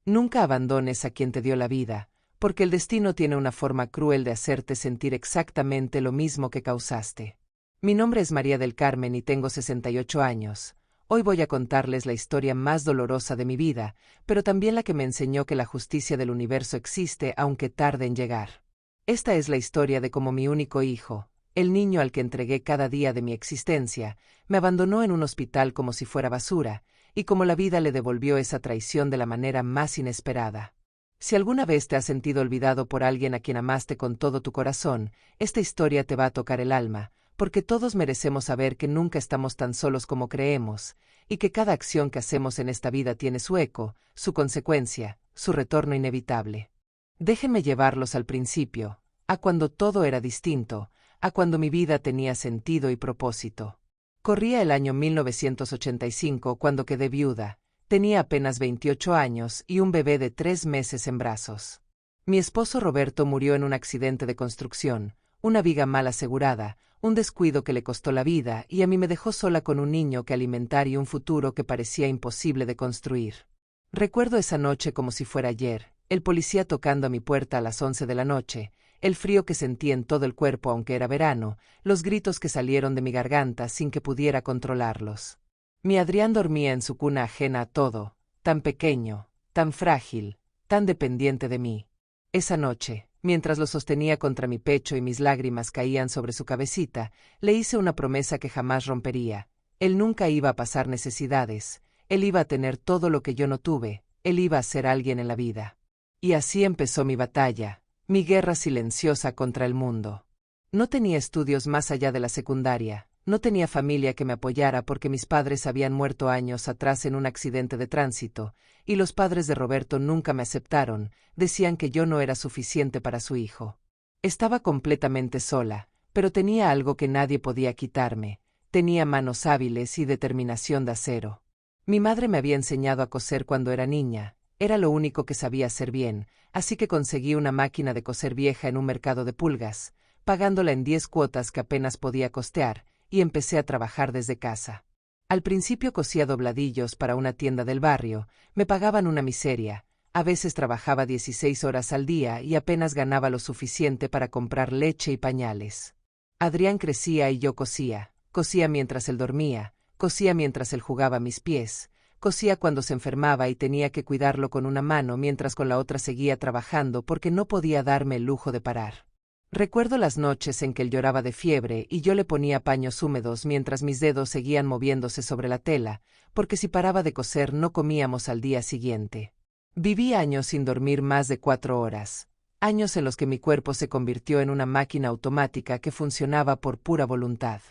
Nunca abandones a quien te dio la vida, porque el destino tiene una forma cruel de hacerte sentir exactamente lo mismo que causaste. Mi nombre es María del Carmen y tengo 68 años. Hoy voy a contarles la historia más dolorosa de mi vida, pero también la que me enseñó que la justicia del universo existe aunque tarde en llegar. Esta es la historia de cómo mi único hijo, el niño al que entregué cada día de mi existencia, me abandonó en un hospital como si fuera basura, y cómo la vida le devolvió esa traición de la manera más inesperada. Si alguna vez te has sentido olvidado por alguien a quien amaste con todo tu corazón, esta historia te va a tocar el alma, porque todos merecemos saber que nunca estamos tan solos como creemos, y que cada acción que hacemos en esta vida tiene su eco, su consecuencia, su retorno inevitable. Déjenme llevarlos al principio, a cuando todo era distinto, a cuando mi vida tenía sentido y propósito. Corría el año 1985 cuando quedé viuda. Tenía apenas 28 años y un bebé de 3 meses en brazos. Mi esposo Roberto murió en un accidente de construcción, una viga mal asegurada, un descuido que le costó la vida y a mí me dejó sola con un niño que alimentar y un futuro que parecía imposible de construir. Recuerdo esa noche como si fuera ayer, el policía tocando a mi puerta a las 11 de la noche, el frío que sentí en todo el cuerpo aunque era verano, los gritos que salieron de mi garganta sin que pudiera controlarlos. Mi Adrián dormía en su cuna ajena a todo, tan pequeño, tan frágil, tan dependiente de mí. Esa noche, mientras lo sostenía contra mi pecho y mis lágrimas caían sobre su cabecita, le hice una promesa que jamás rompería. Él nunca iba a pasar necesidades, él iba a tener todo lo que yo no tuve, él iba a ser alguien en la vida. Y así empezó mi batalla, mi guerra silenciosa contra el mundo. No tenía estudios más allá de la secundaria. No tenía familia que me apoyara porque mis padres habían muerto años atrás en un accidente de tránsito, y los padres de Roberto nunca me aceptaron, decían que yo no era suficiente para su hijo. Estaba completamente sola, pero tenía algo que nadie podía quitarme, tenía manos hábiles y determinación de acero. Mi madre me había enseñado a coser cuando era niña, era lo único que sabía hacer bien, así que conseguí una máquina de coser vieja en un mercado de pulgas, pagándola en 10 cuotas que apenas podía costear, y empecé a trabajar desde casa. Al principio cosía dobladillos para una tienda del barrio, me pagaban una miseria, a veces trabajaba 16 horas al día y apenas ganaba lo suficiente para comprar leche y pañales. Adrián crecía y yo cosía mientras él dormía, cosía mientras él jugaba a mis pies, cosía cuando se enfermaba y tenía que cuidarlo con una mano mientras con la otra seguía trabajando porque no podía darme el lujo de parar. Recuerdo las noches en que él lloraba de fiebre y yo le ponía paños húmedos mientras mis dedos seguían moviéndose sobre la tela, porque si paraba de coser no comíamos al día siguiente. Viví años sin dormir más de 4 horas, años en los que mi cuerpo se convirtió en una máquina automática que funcionaba por pura voluntad.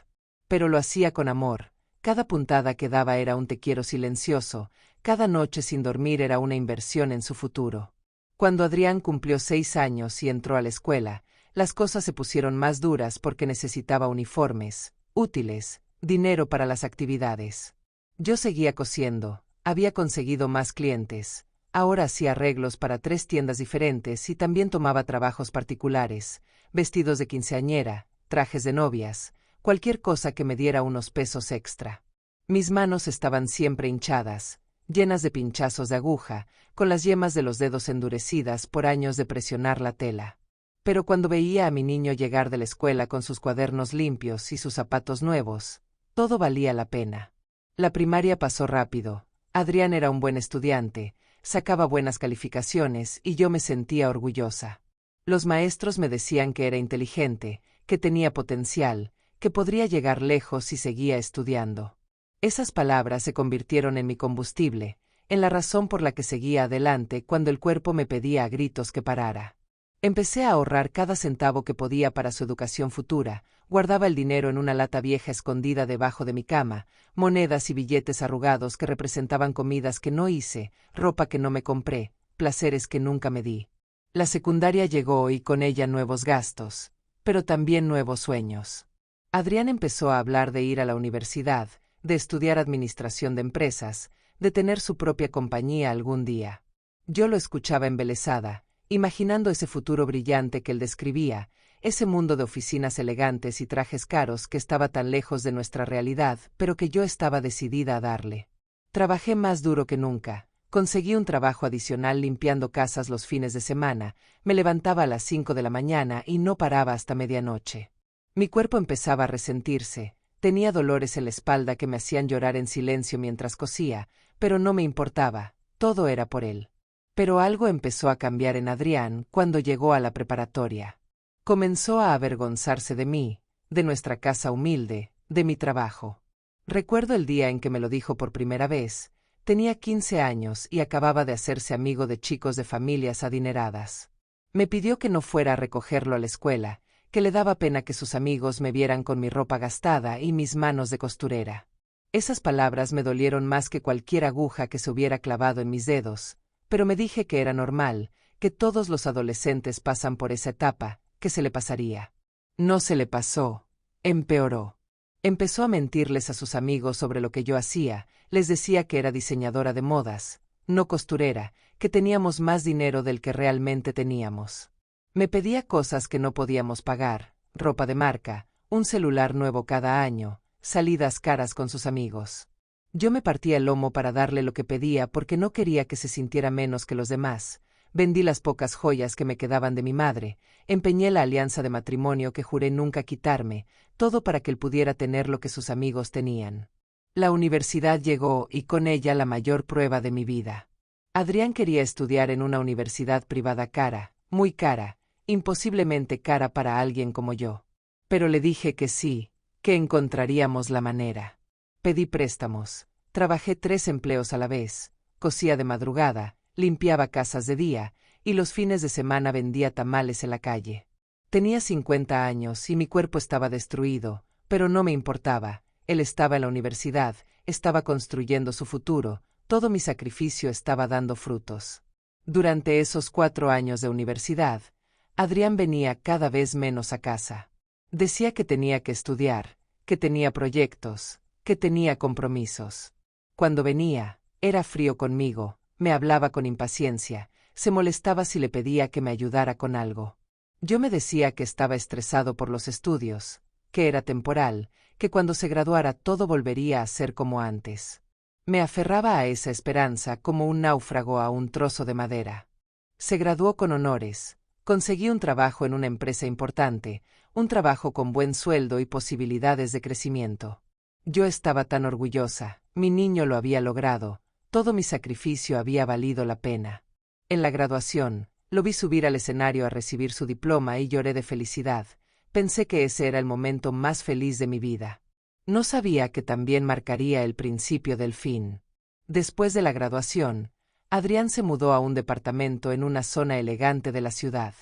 Pero lo hacía con amor, cada puntada que daba era un te quiero silencioso, cada noche sin dormir era una inversión en su futuro. Cuando Adrián cumplió 6 años y entró a la escuela, las cosas se pusieron más duras porque necesitaba uniformes, útiles, dinero para las actividades. Yo seguía cosiendo, había conseguido más clientes, ahora hacía arreglos para 3 tiendas diferentes y también tomaba trabajos particulares, vestidos de quinceañera, trajes de novias, cualquier cosa que me diera unos pesos extra. Mis manos estaban siempre hinchadas, llenas de pinchazos de aguja, con las yemas de los dedos endurecidas por años de presionar la tela. Pero cuando veía a mi niño llegar de la escuela con sus cuadernos limpios y sus zapatos nuevos, todo valía la pena. La primaria pasó rápido. Adrián era un buen estudiante, sacaba buenas calificaciones y yo me sentía orgullosa. Los maestros me decían que era inteligente, que tenía potencial, que podría llegar lejos si seguía estudiando. Esas palabras se convirtieron en mi combustible, en la razón por la que seguía adelante cuando el cuerpo me pedía a gritos que parara. Empecé a ahorrar cada centavo que podía para su educación futura, guardaba el dinero en una lata vieja escondida debajo de mi cama, monedas y billetes arrugados que representaban comidas que no hice, ropa que no me compré, placeres que nunca me di. La secundaria llegó y con ella nuevos gastos, pero también nuevos sueños. Adrián empezó a hablar de ir a la universidad, de estudiar administración de empresas, de tener su propia compañía algún día. Yo lo escuchaba embelesada, imaginando ese futuro brillante que él describía, ese mundo de oficinas elegantes y trajes caros que estaba tan lejos de nuestra realidad, pero que yo estaba decidida a darle. Trabajé más duro que nunca, Conseguí un trabajo adicional limpiando casas los fines de semana, me levantaba a las 5 de la mañana y no paraba hasta medianoche. Mi cuerpo empezaba a resentirse, tenía dolores en la espalda que me hacían llorar en silencio mientras cosía, pero no me importaba, todo era por él. Pero algo empezó a cambiar en Adrián cuando llegó a la preparatoria. Comenzó a avergonzarse de mí, de nuestra casa humilde, de mi trabajo. Recuerdo el día en que me lo dijo por primera vez. Tenía 15 años y acababa de hacerse amigo de chicos de familias adineradas. Me pidió que no fuera a recogerlo a la escuela, que le daba pena que sus amigos me vieran con mi ropa gastada y mis manos de costurera. Esas palabras me dolieron más que cualquier aguja que se hubiera clavado en mis dedos, pero me dije que era normal, que todos los adolescentes pasan por esa etapa, que se le pasaría. No se le pasó, empeoró. Empezó a mentirles a sus amigos sobre lo que yo hacía, les decía que era diseñadora de modas, no costurera, que teníamos más dinero del que realmente teníamos. Me pedía cosas que no podíamos pagar, ropa de marca, un celular nuevo cada año, salidas caras con sus amigos. Yo me partía el lomo para darle lo que pedía porque no quería que se sintiera menos que los demás. Vendí las pocas joyas que me quedaban de mi madre, empeñé la alianza de matrimonio que juré nunca quitarme, todo para que él pudiera tener lo que sus amigos tenían. La universidad llegó y con ella la mayor prueba de mi vida. Adrián quería estudiar en una universidad privada cara, muy cara, imposiblemente cara para alguien como yo. Pero le dije que sí, que encontraríamos la manera. Pedí préstamos, trabajé 3 empleos a la vez, cosía de madrugada, limpiaba casas de día, y los fines de semana vendía tamales en la calle. Tenía 50 años y mi cuerpo estaba destruido, pero no me importaba, él estaba en la universidad, estaba construyendo su futuro, todo mi sacrificio estaba dando frutos. Durante esos 4 años de universidad, Adrián venía cada vez menos a casa. Decía que tenía que estudiar, que tenía proyectos, que tenía compromisos. Cuando venía, era frío conmigo, me hablaba con impaciencia, se molestaba si le pedía que me ayudara con algo. Yo me decía que estaba estresado por los estudios, que era temporal, que cuando se graduara todo volvería a ser como antes. Me aferraba a esa esperanza como un náufrago a un trozo de madera. Se graduó con honores, conseguí un trabajo en una empresa importante, un trabajo con buen sueldo y posibilidades de crecimiento. Yo estaba tan orgullosa, mi niño lo había logrado, todo mi sacrificio había valido la pena. En la graduación, lo vi subir al escenario a recibir su diploma y lloré de felicidad. Pensé que ese era el momento más feliz de mi vida. No sabía que también marcaría el principio del fin. Después de la graduación, Adrián se mudó a un departamento en una zona elegante de la ciudad.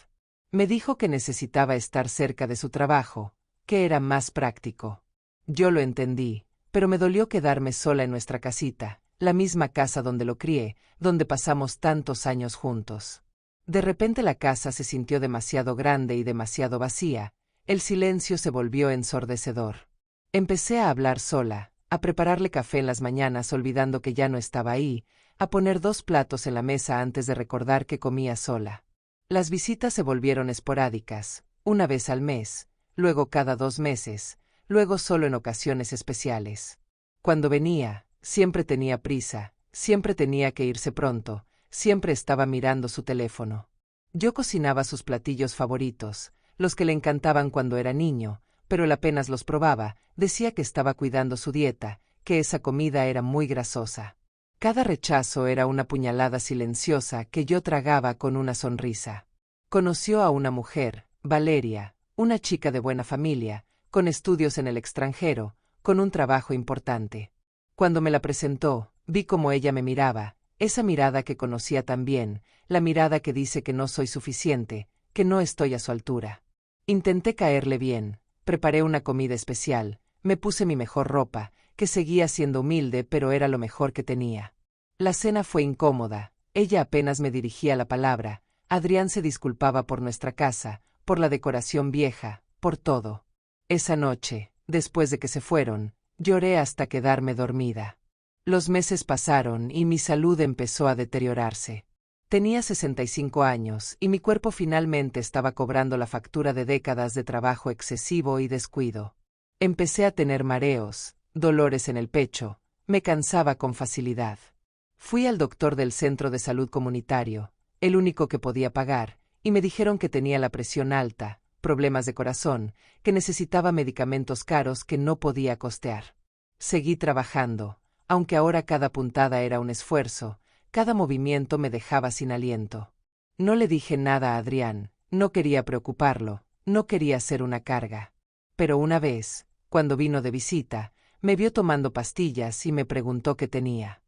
Me dijo que necesitaba estar cerca de su trabajo, que era más práctico. Yo lo entendí, pero me dolió quedarme sola en nuestra casita, la misma casa donde lo crié, donde pasamos tantos años juntos. De repente la casa se sintió demasiado grande y demasiado vacía, el silencio se volvió ensordecedor. Empecé a hablar sola, a prepararle café en las mañanas olvidando que ya no estaba ahí, a poner 2 platos en la mesa antes de recordar que comía sola. Las visitas se volvieron esporádicas, una vez al mes, luego cada 2 meses, luego solo en ocasiones especiales. Cuando venía, siempre tenía prisa, siempre tenía que irse pronto, siempre estaba mirando su teléfono. Yo cocinaba sus platillos favoritos, los que le encantaban cuando era niño, pero él apenas los probaba, decía que estaba cuidando su dieta, que esa comida era muy grasosa. Cada rechazo era una puñalada silenciosa que yo tragaba con una sonrisa. Conoció a una mujer, Valeria, una chica de buena familia, con estudios en el extranjero, con un trabajo importante. Cuando me la presentó, vi cómo ella me miraba, esa mirada que conocía tan bien, la mirada que dice que no soy suficiente, que no estoy a su altura. Intenté caerle bien, preparé una comida especial, me puse mi mejor ropa, que seguía siendo humilde pero era lo mejor que tenía. La cena fue incómoda, ella apenas me dirigía la palabra, Adrián se disculpaba por nuestra casa, por la decoración vieja, por todo. Esa noche, después de que se fueron, lloré hasta quedarme dormida. Los meses pasaron y mi salud empezó a deteriorarse. Tenía 65 años y mi cuerpo finalmente estaba cobrando la factura de décadas de trabajo excesivo y descuido. Empecé a tener mareos, dolores en el pecho, me cansaba con facilidad. Fui al doctor del centro de salud comunitario, el único que podía pagar, y me dijeron que tenía la presión alta, problemas de corazón, que necesitaba medicamentos caros que no podía costear. Seguí trabajando, aunque ahora cada puntada era un esfuerzo, cada movimiento me dejaba sin aliento. No le dije nada a Adrián, no quería preocuparlo, no quería ser una carga. Pero una vez, cuando vino de visita, me vio tomando pastillas y me preguntó qué tenía.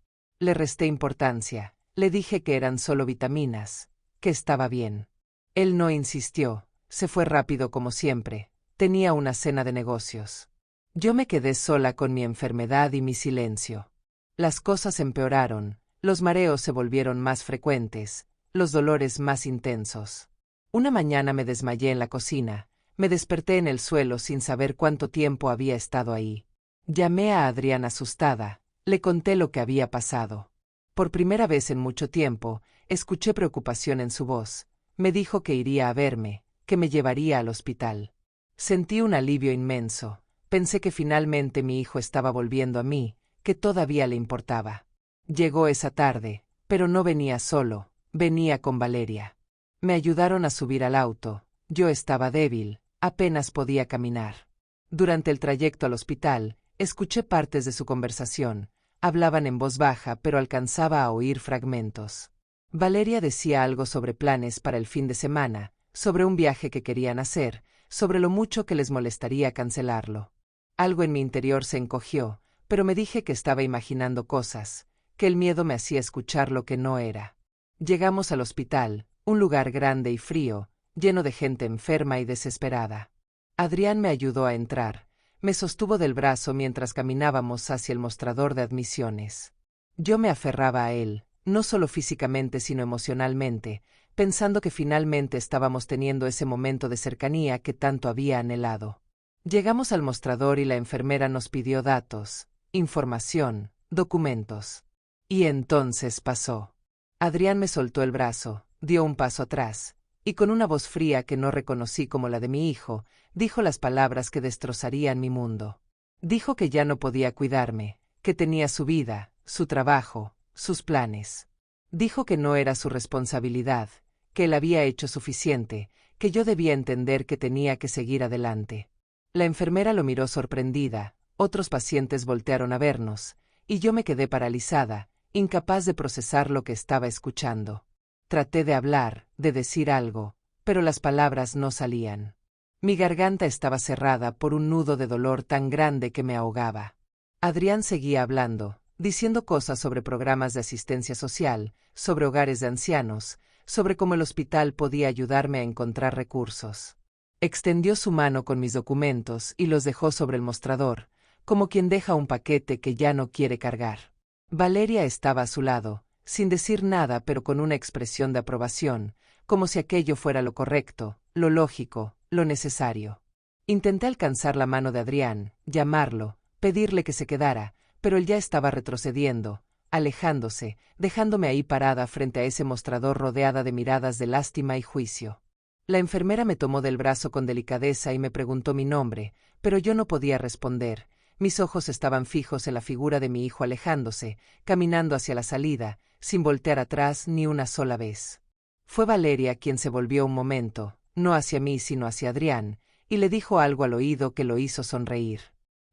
Le resté importancia, le dije que eran solo vitaminas, que estaba bien. Él no insistió, se fue rápido como siempre, tenía una cena de negocios. Yo me quedé sola con mi enfermedad y mi silencio. Las cosas empeoraron, los mareos se volvieron más frecuentes, los dolores más intensos. Una mañana me desmayé en la cocina, me desperté en el suelo sin saber cuánto tiempo había estado ahí. Llamé a Adrián asustada, le conté lo que había pasado. Por primera vez en mucho tiempo, escuché preocupación en su voz. Me dijo que iría a verme, que me llevaría al hospital. Sentí un alivio inmenso. Pensé que finalmente mi hijo estaba volviendo a mí, que todavía le importaba. Llegó esa tarde, pero no venía solo, venía con Valeria. Me ayudaron a subir al auto. Yo estaba débil, apenas podía caminar. Durante el trayecto al hospital, escuché partes de su conversación. Hablaban en voz baja, pero alcanzaba a oír fragmentos. Valeria decía algo sobre planes para el fin de semana, sobre un viaje que querían hacer, sobre lo mucho que les molestaría cancelarlo. Algo en mi interior se encogió, pero me dije que estaba imaginando cosas, que el miedo me hacía escuchar lo que no era. Llegamos al hospital, un lugar grande y frío, lleno de gente enferma y desesperada. Adrián me ayudó a entrar. Me sostuvo del brazo mientras caminábamos hacia el mostrador de admisiones. Yo me aferraba a él, no solo físicamente sino emocionalmente, pensando que finalmente estábamos teniendo ese momento de cercanía que tanto había anhelado. Llegamos al mostrador y la enfermera nos pidió datos, información, documentos. Y entonces pasó. Adrián me soltó el brazo, dio un paso atrás, y con una voz fría que no reconocí como la de mi hijo, dijo las palabras que destrozarían mi mundo. Dijo que ya no podía cuidarme, que tenía su vida, su trabajo, sus planes. Dijo que no era su responsabilidad, que él había hecho suficiente, que yo debía entender que tenía que seguir adelante. La enfermera lo miró sorprendida, otros pacientes voltearon a vernos, y yo me quedé paralizada, incapaz de procesar lo que estaba escuchando. Traté de hablar, de decir algo, pero las palabras no salían. Mi garganta estaba cerrada por un nudo de dolor tan grande que me ahogaba. Adrián seguía hablando, diciendo cosas sobre programas de asistencia social, sobre hogares de ancianos, sobre cómo el hospital podía ayudarme a encontrar recursos. Extendió su mano con mis documentos y los dejó sobre el mostrador, como quien deja un paquete que ya no quiere cargar. Valeria estaba a su lado, sin decir nada pero con una expresión de aprobación, como si aquello fuera lo correcto, lo lógico, lo necesario. Intenté alcanzar la mano de Adrián, llamarlo, pedirle que se quedara, pero él ya estaba retrocediendo, alejándose, dejándome ahí parada frente a ese mostrador rodeada de miradas de lástima y juicio. La enfermera me tomó del brazo con delicadeza y me preguntó mi nombre, pero yo no podía responder. Mis ojos estaban fijos en la figura de mi hijo alejándose, caminando hacia la salida, sin voltear atrás ni una sola vez. Fue Valeria quien se volvió un momento, no hacia mí sino hacia Adrián, y le dijo algo al oído que lo hizo sonreír.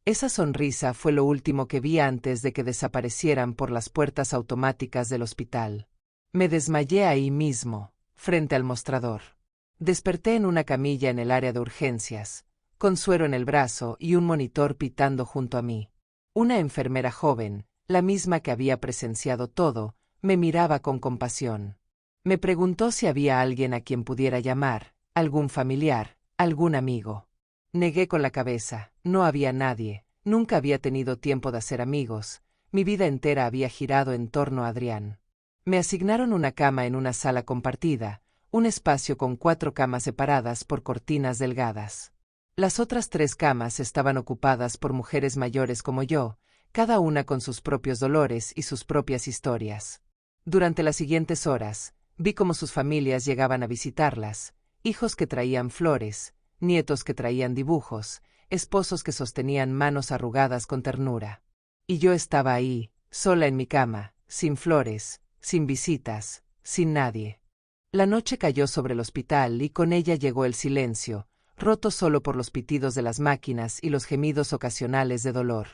Esa sonrisa fue lo último que vi antes de que desaparecieran por las puertas automáticas del hospital. Me desmayé ahí mismo, frente al mostrador. Desperté en una camilla en el área de urgencias, con suero en el brazo y un monitor pitando junto a mí. Una enfermera joven, la misma que había presenciado todo, me miraba con compasión. Me preguntó si había alguien a quien pudiera llamar, algún familiar, algún amigo. Negué con la cabeza, no había nadie, nunca había tenido tiempo de hacer amigos, mi vida entera había girado en torno a Adrián. Me asignaron una cama en una sala compartida, un espacio con 4 camas separadas por cortinas delgadas. Las otras 3 camas estaban ocupadas por mujeres mayores como yo, cada una con sus propios dolores y sus propias historias. Durante las siguientes horas, vi cómo sus familias llegaban a visitarlas, hijos que traían flores, nietos que traían dibujos, esposos que sostenían manos arrugadas con ternura. Y yo estaba ahí, sola en mi cama, sin flores, sin visitas, sin nadie. La noche cayó sobre el hospital y con ella llegó el silencio, roto solo por los pitidos de las máquinas y los gemidos ocasionales de dolor.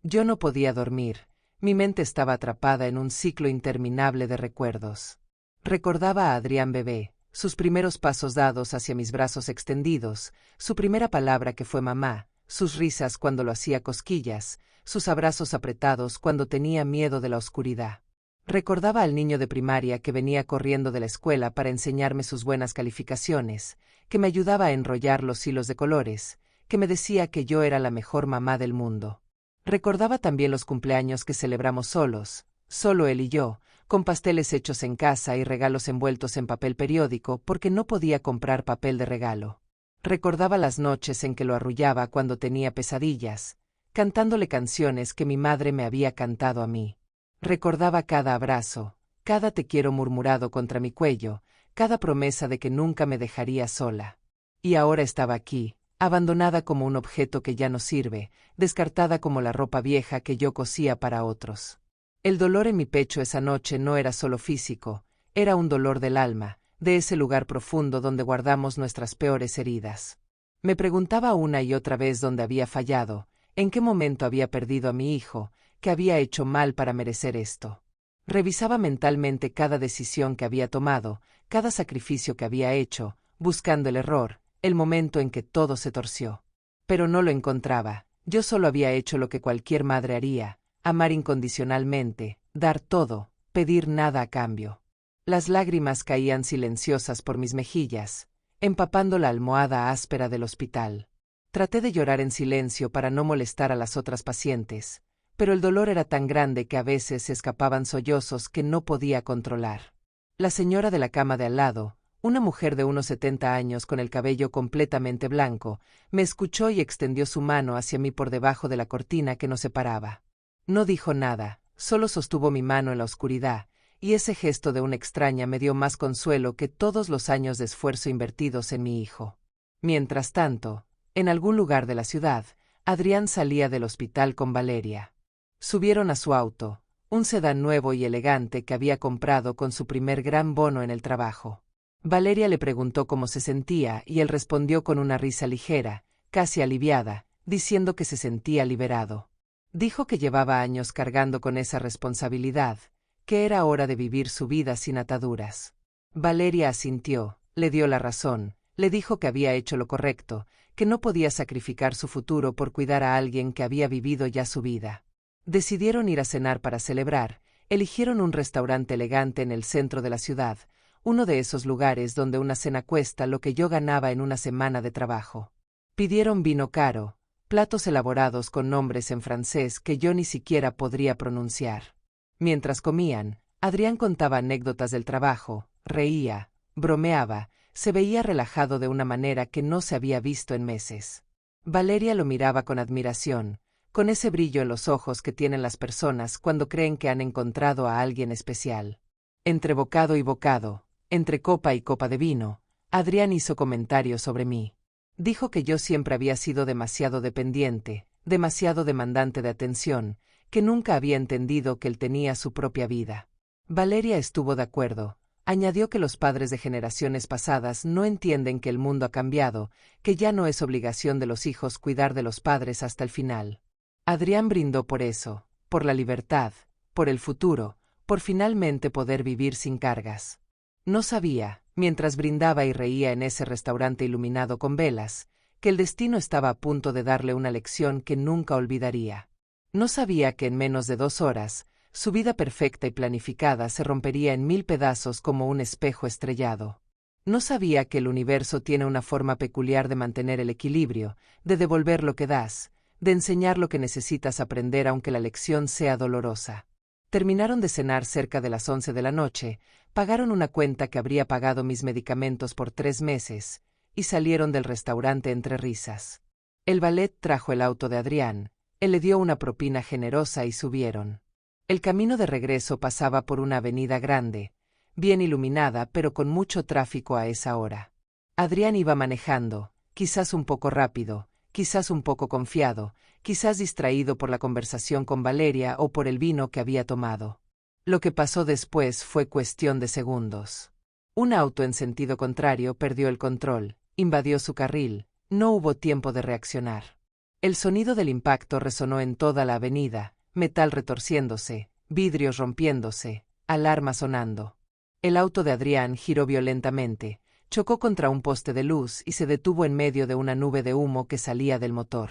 Yo no podía dormir, mi mente estaba atrapada en un ciclo interminable de recuerdos. Recordaba a Adrián bebé, sus primeros pasos dados hacia mis brazos extendidos, su primera palabra que fue mamá, sus risas cuando lo hacía cosquillas, sus abrazos apretados cuando tenía miedo de la oscuridad. Recordaba al niño de primaria que venía corriendo de la escuela para enseñarme sus buenas calificaciones, que me ayudaba a enrollar los hilos de colores, que me decía que yo era la mejor mamá del mundo. Recordaba también los cumpleaños que celebramos solos, solo él y yo, con pasteles hechos en casa y regalos envueltos en papel periódico porque no podía comprar papel de regalo. Recordaba las noches en que lo arrullaba cuando tenía pesadillas, cantándole canciones que mi madre me había cantado a mí. Recordaba cada abrazo, cada te quiero murmurado contra mi cuello, cada promesa de que nunca me dejaría sola. Y ahora estaba aquí, abandonada como un objeto que ya no sirve, descartada como la ropa vieja que yo cosía para otros. El dolor en mi pecho esa noche no era solo físico, era un dolor del alma, de ese lugar profundo donde guardamos nuestras peores heridas. Me preguntaba una y otra vez dónde había fallado, en qué momento había perdido a mi hijo, qué había hecho mal para merecer esto. Revisaba mentalmente cada decisión que había tomado, cada sacrificio que había hecho, buscando el error, el momento en que todo se torció. Pero no lo encontraba, yo solo había hecho lo que cualquier madre haría, amar incondicionalmente, dar todo, pedir nada a cambio. Las lágrimas caían silenciosas por mis mejillas, empapando la almohada áspera del hospital. Traté de llorar en silencio para no molestar a las otras pacientes, pero el dolor era tan grande que a veces se escapaban sollozos que no podía controlar. La señora de la cama de al lado, una mujer de unos 70 años con el cabello completamente blanco, me escuchó y extendió su mano hacia mí por debajo de la cortina que nos separaba. No dijo nada, solo sostuvo mi mano en la oscuridad, y ese gesto de una extraña me dio más consuelo que todos los años de esfuerzo invertidos en mi hijo. Mientras tanto, en algún lugar de la ciudad, Adrián salía del hospital con Valeria. Subieron a su auto, un sedán nuevo y elegante que había comprado con su primer gran bono en el trabajo. Valeria le preguntó cómo se sentía y él respondió con una risa ligera, casi aliviada, diciendo que se sentía liberado. Dijo que llevaba años cargando con esa responsabilidad, que era hora de vivir su vida sin ataduras. Valeria asintió, le dio la razón, le dijo que había hecho lo correcto, que no podía sacrificar su futuro por cuidar a alguien que había vivido ya su vida. Decidieron ir a cenar para celebrar, eligieron un restaurante elegante en el centro de la ciudad, uno de esos lugares donde una cena cuesta lo que yo ganaba en una semana de trabajo. Pidieron vino caro, platos elaborados con nombres en francés que yo ni siquiera podría pronunciar. Mientras comían, Adrián contaba anécdotas del trabajo, reía, bromeaba, se veía relajado de una manera que no se había visto en meses. Valeria lo miraba con admiración, con ese brillo en los ojos que tienen las personas cuando creen que han encontrado a alguien especial. Entre bocado y bocado, entre copa y copa de vino, Adrián hizo comentarios sobre mí. Dijo que yo siempre había sido demasiado dependiente, demasiado demandante de atención, que nunca había entendido que él tenía su propia vida. Valeria estuvo de acuerdo. Añadió que los padres de generaciones pasadas no entienden que el mundo ha cambiado, que ya no es obligación de los hijos cuidar de los padres hasta el final. Adrián brindó por eso, por la libertad, por el futuro, por finalmente poder vivir sin cargas. No sabía, mientras brindaba y reía en ese restaurante iluminado con velas, que el destino estaba a punto de darle una lección que nunca olvidaría. No sabía que en menos de 2 horas, su vida perfecta y planificada se rompería en 1000 pedazos como un espejo estrellado. No sabía que el universo tiene una forma peculiar de mantener el equilibrio, de devolver lo que das, de enseñar lo que necesitas aprender aunque la lección sea dolorosa. Terminaron de cenar cerca de las 11 de la noche, pagaron una cuenta que habría pagado mis medicamentos por 3 meses, y salieron del restaurante entre risas. El valet trajo el auto de Adrián, él le dio una propina generosa y subieron. El camino de regreso pasaba por una avenida grande, bien iluminada pero con mucho tráfico a esa hora. Adrián iba manejando, quizás un poco rápido, quizás un poco confiado, quizás distraído por la conversación con Valeria o por el vino que había tomado. Lo que pasó después fue cuestión de segundos. Un auto en sentido contrario perdió el control, invadió su carril, no hubo tiempo de reaccionar. El sonido del impacto resonó en toda la avenida, metal retorciéndose, vidrios rompiéndose, alarma sonando. El auto de Adrián giró violentamente, chocó contra un poste de luz y se detuvo en medio de una nube de humo que salía del motor.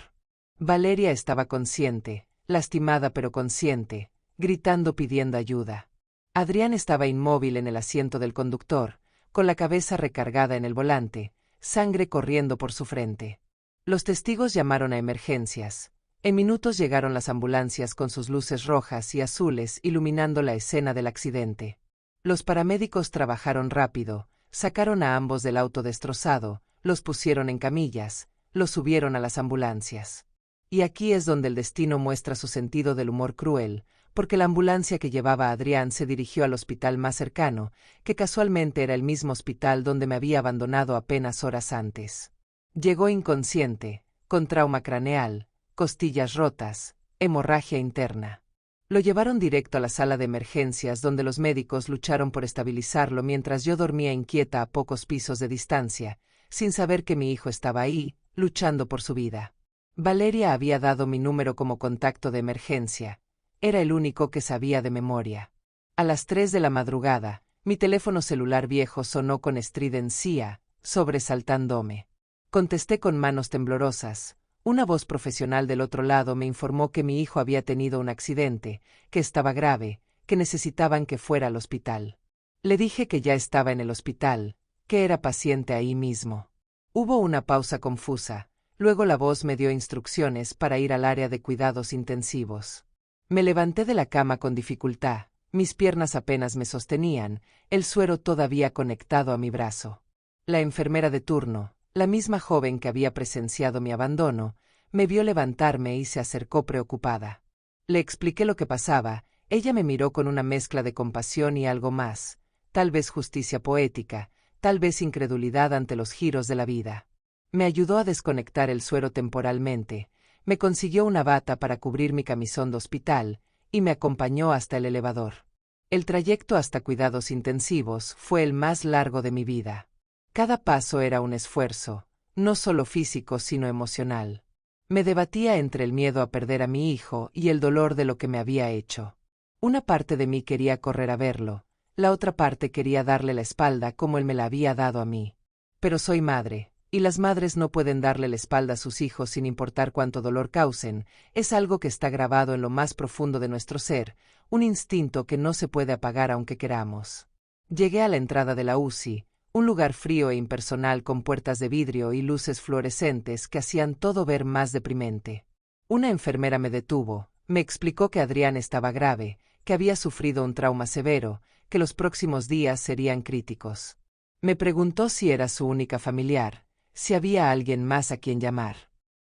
Valeria estaba consciente, lastimada pero consciente, gritando pidiendo ayuda. Adrián estaba inmóvil en el asiento del conductor, con la cabeza recargada en el volante, sangre corriendo por su frente. Los testigos llamaron a emergencias. En minutos llegaron las ambulancias con sus luces rojas y azules iluminando la escena del accidente. Los paramédicos trabajaron rápido, sacaron a ambos del auto destrozado, los pusieron en camillas, los subieron a las ambulancias. Y aquí es donde el destino muestra su sentido del humor cruel, porque la ambulancia que llevaba a Adrián se dirigió al hospital más cercano, que casualmente era el mismo hospital donde me había abandonado apenas horas antes. Llegó inconsciente, con trauma craneal, costillas rotas, hemorragia interna. Lo llevaron directo a la sala de emergencias donde los médicos lucharon por estabilizarlo mientras yo dormía inquieta a pocos pisos de distancia, sin saber que mi hijo estaba ahí, luchando por su vida. Valeria había dado mi número como contacto de emergencia. Era el único que sabía de memoria. A las 3 de la madrugada, mi teléfono celular viejo sonó con estridencia, sobresaltándome. Contesté con manos temblorosas. Una voz profesional del otro lado me informó que mi hijo había tenido un accidente, que estaba grave, que necesitaban que fuera al hospital. Le dije que ya estaba en el hospital, que era paciente ahí mismo. Hubo una pausa confusa, luego la voz me dio instrucciones para ir al área de cuidados intensivos. Me levanté de la cama con dificultad, mis piernas apenas me sostenían, el suero todavía conectado a mi brazo. La enfermera de turno, la misma joven que había presenciado mi abandono, me vio levantarme y se acercó preocupada. Le expliqué lo que pasaba, ella me miró con una mezcla de compasión y algo más, tal vez justicia poética, tal vez incredulidad ante los giros de la vida. Me ayudó a desconectar el suero temporalmente, me consiguió una bata para cubrir mi camisón de hospital, y me acompañó hasta el elevador. El trayecto hasta cuidados intensivos fue el más largo de mi vida. Cada paso era un esfuerzo, no solo físico sino emocional. Me debatía entre el miedo a perder a mi hijo y el dolor de lo que me había hecho. Una parte de mí quería correr a verlo, la otra parte quería darle la espalda como él me la había dado a mí. Pero soy madre, y las madres no pueden darle la espalda a sus hijos sin importar cuánto dolor causen, es algo que está grabado en lo más profundo de nuestro ser, un instinto que no se puede apagar aunque queramos. Llegué a la entrada de la UCI, un lugar frío e impersonal con puertas de vidrio y luces fluorescentes que hacían todo ver más deprimente. Una enfermera me detuvo, me explicó que Adrián estaba grave, que había sufrido un trauma severo, que los próximos días serían críticos. Me preguntó si era su única familiar, si había alguien más a quien llamar.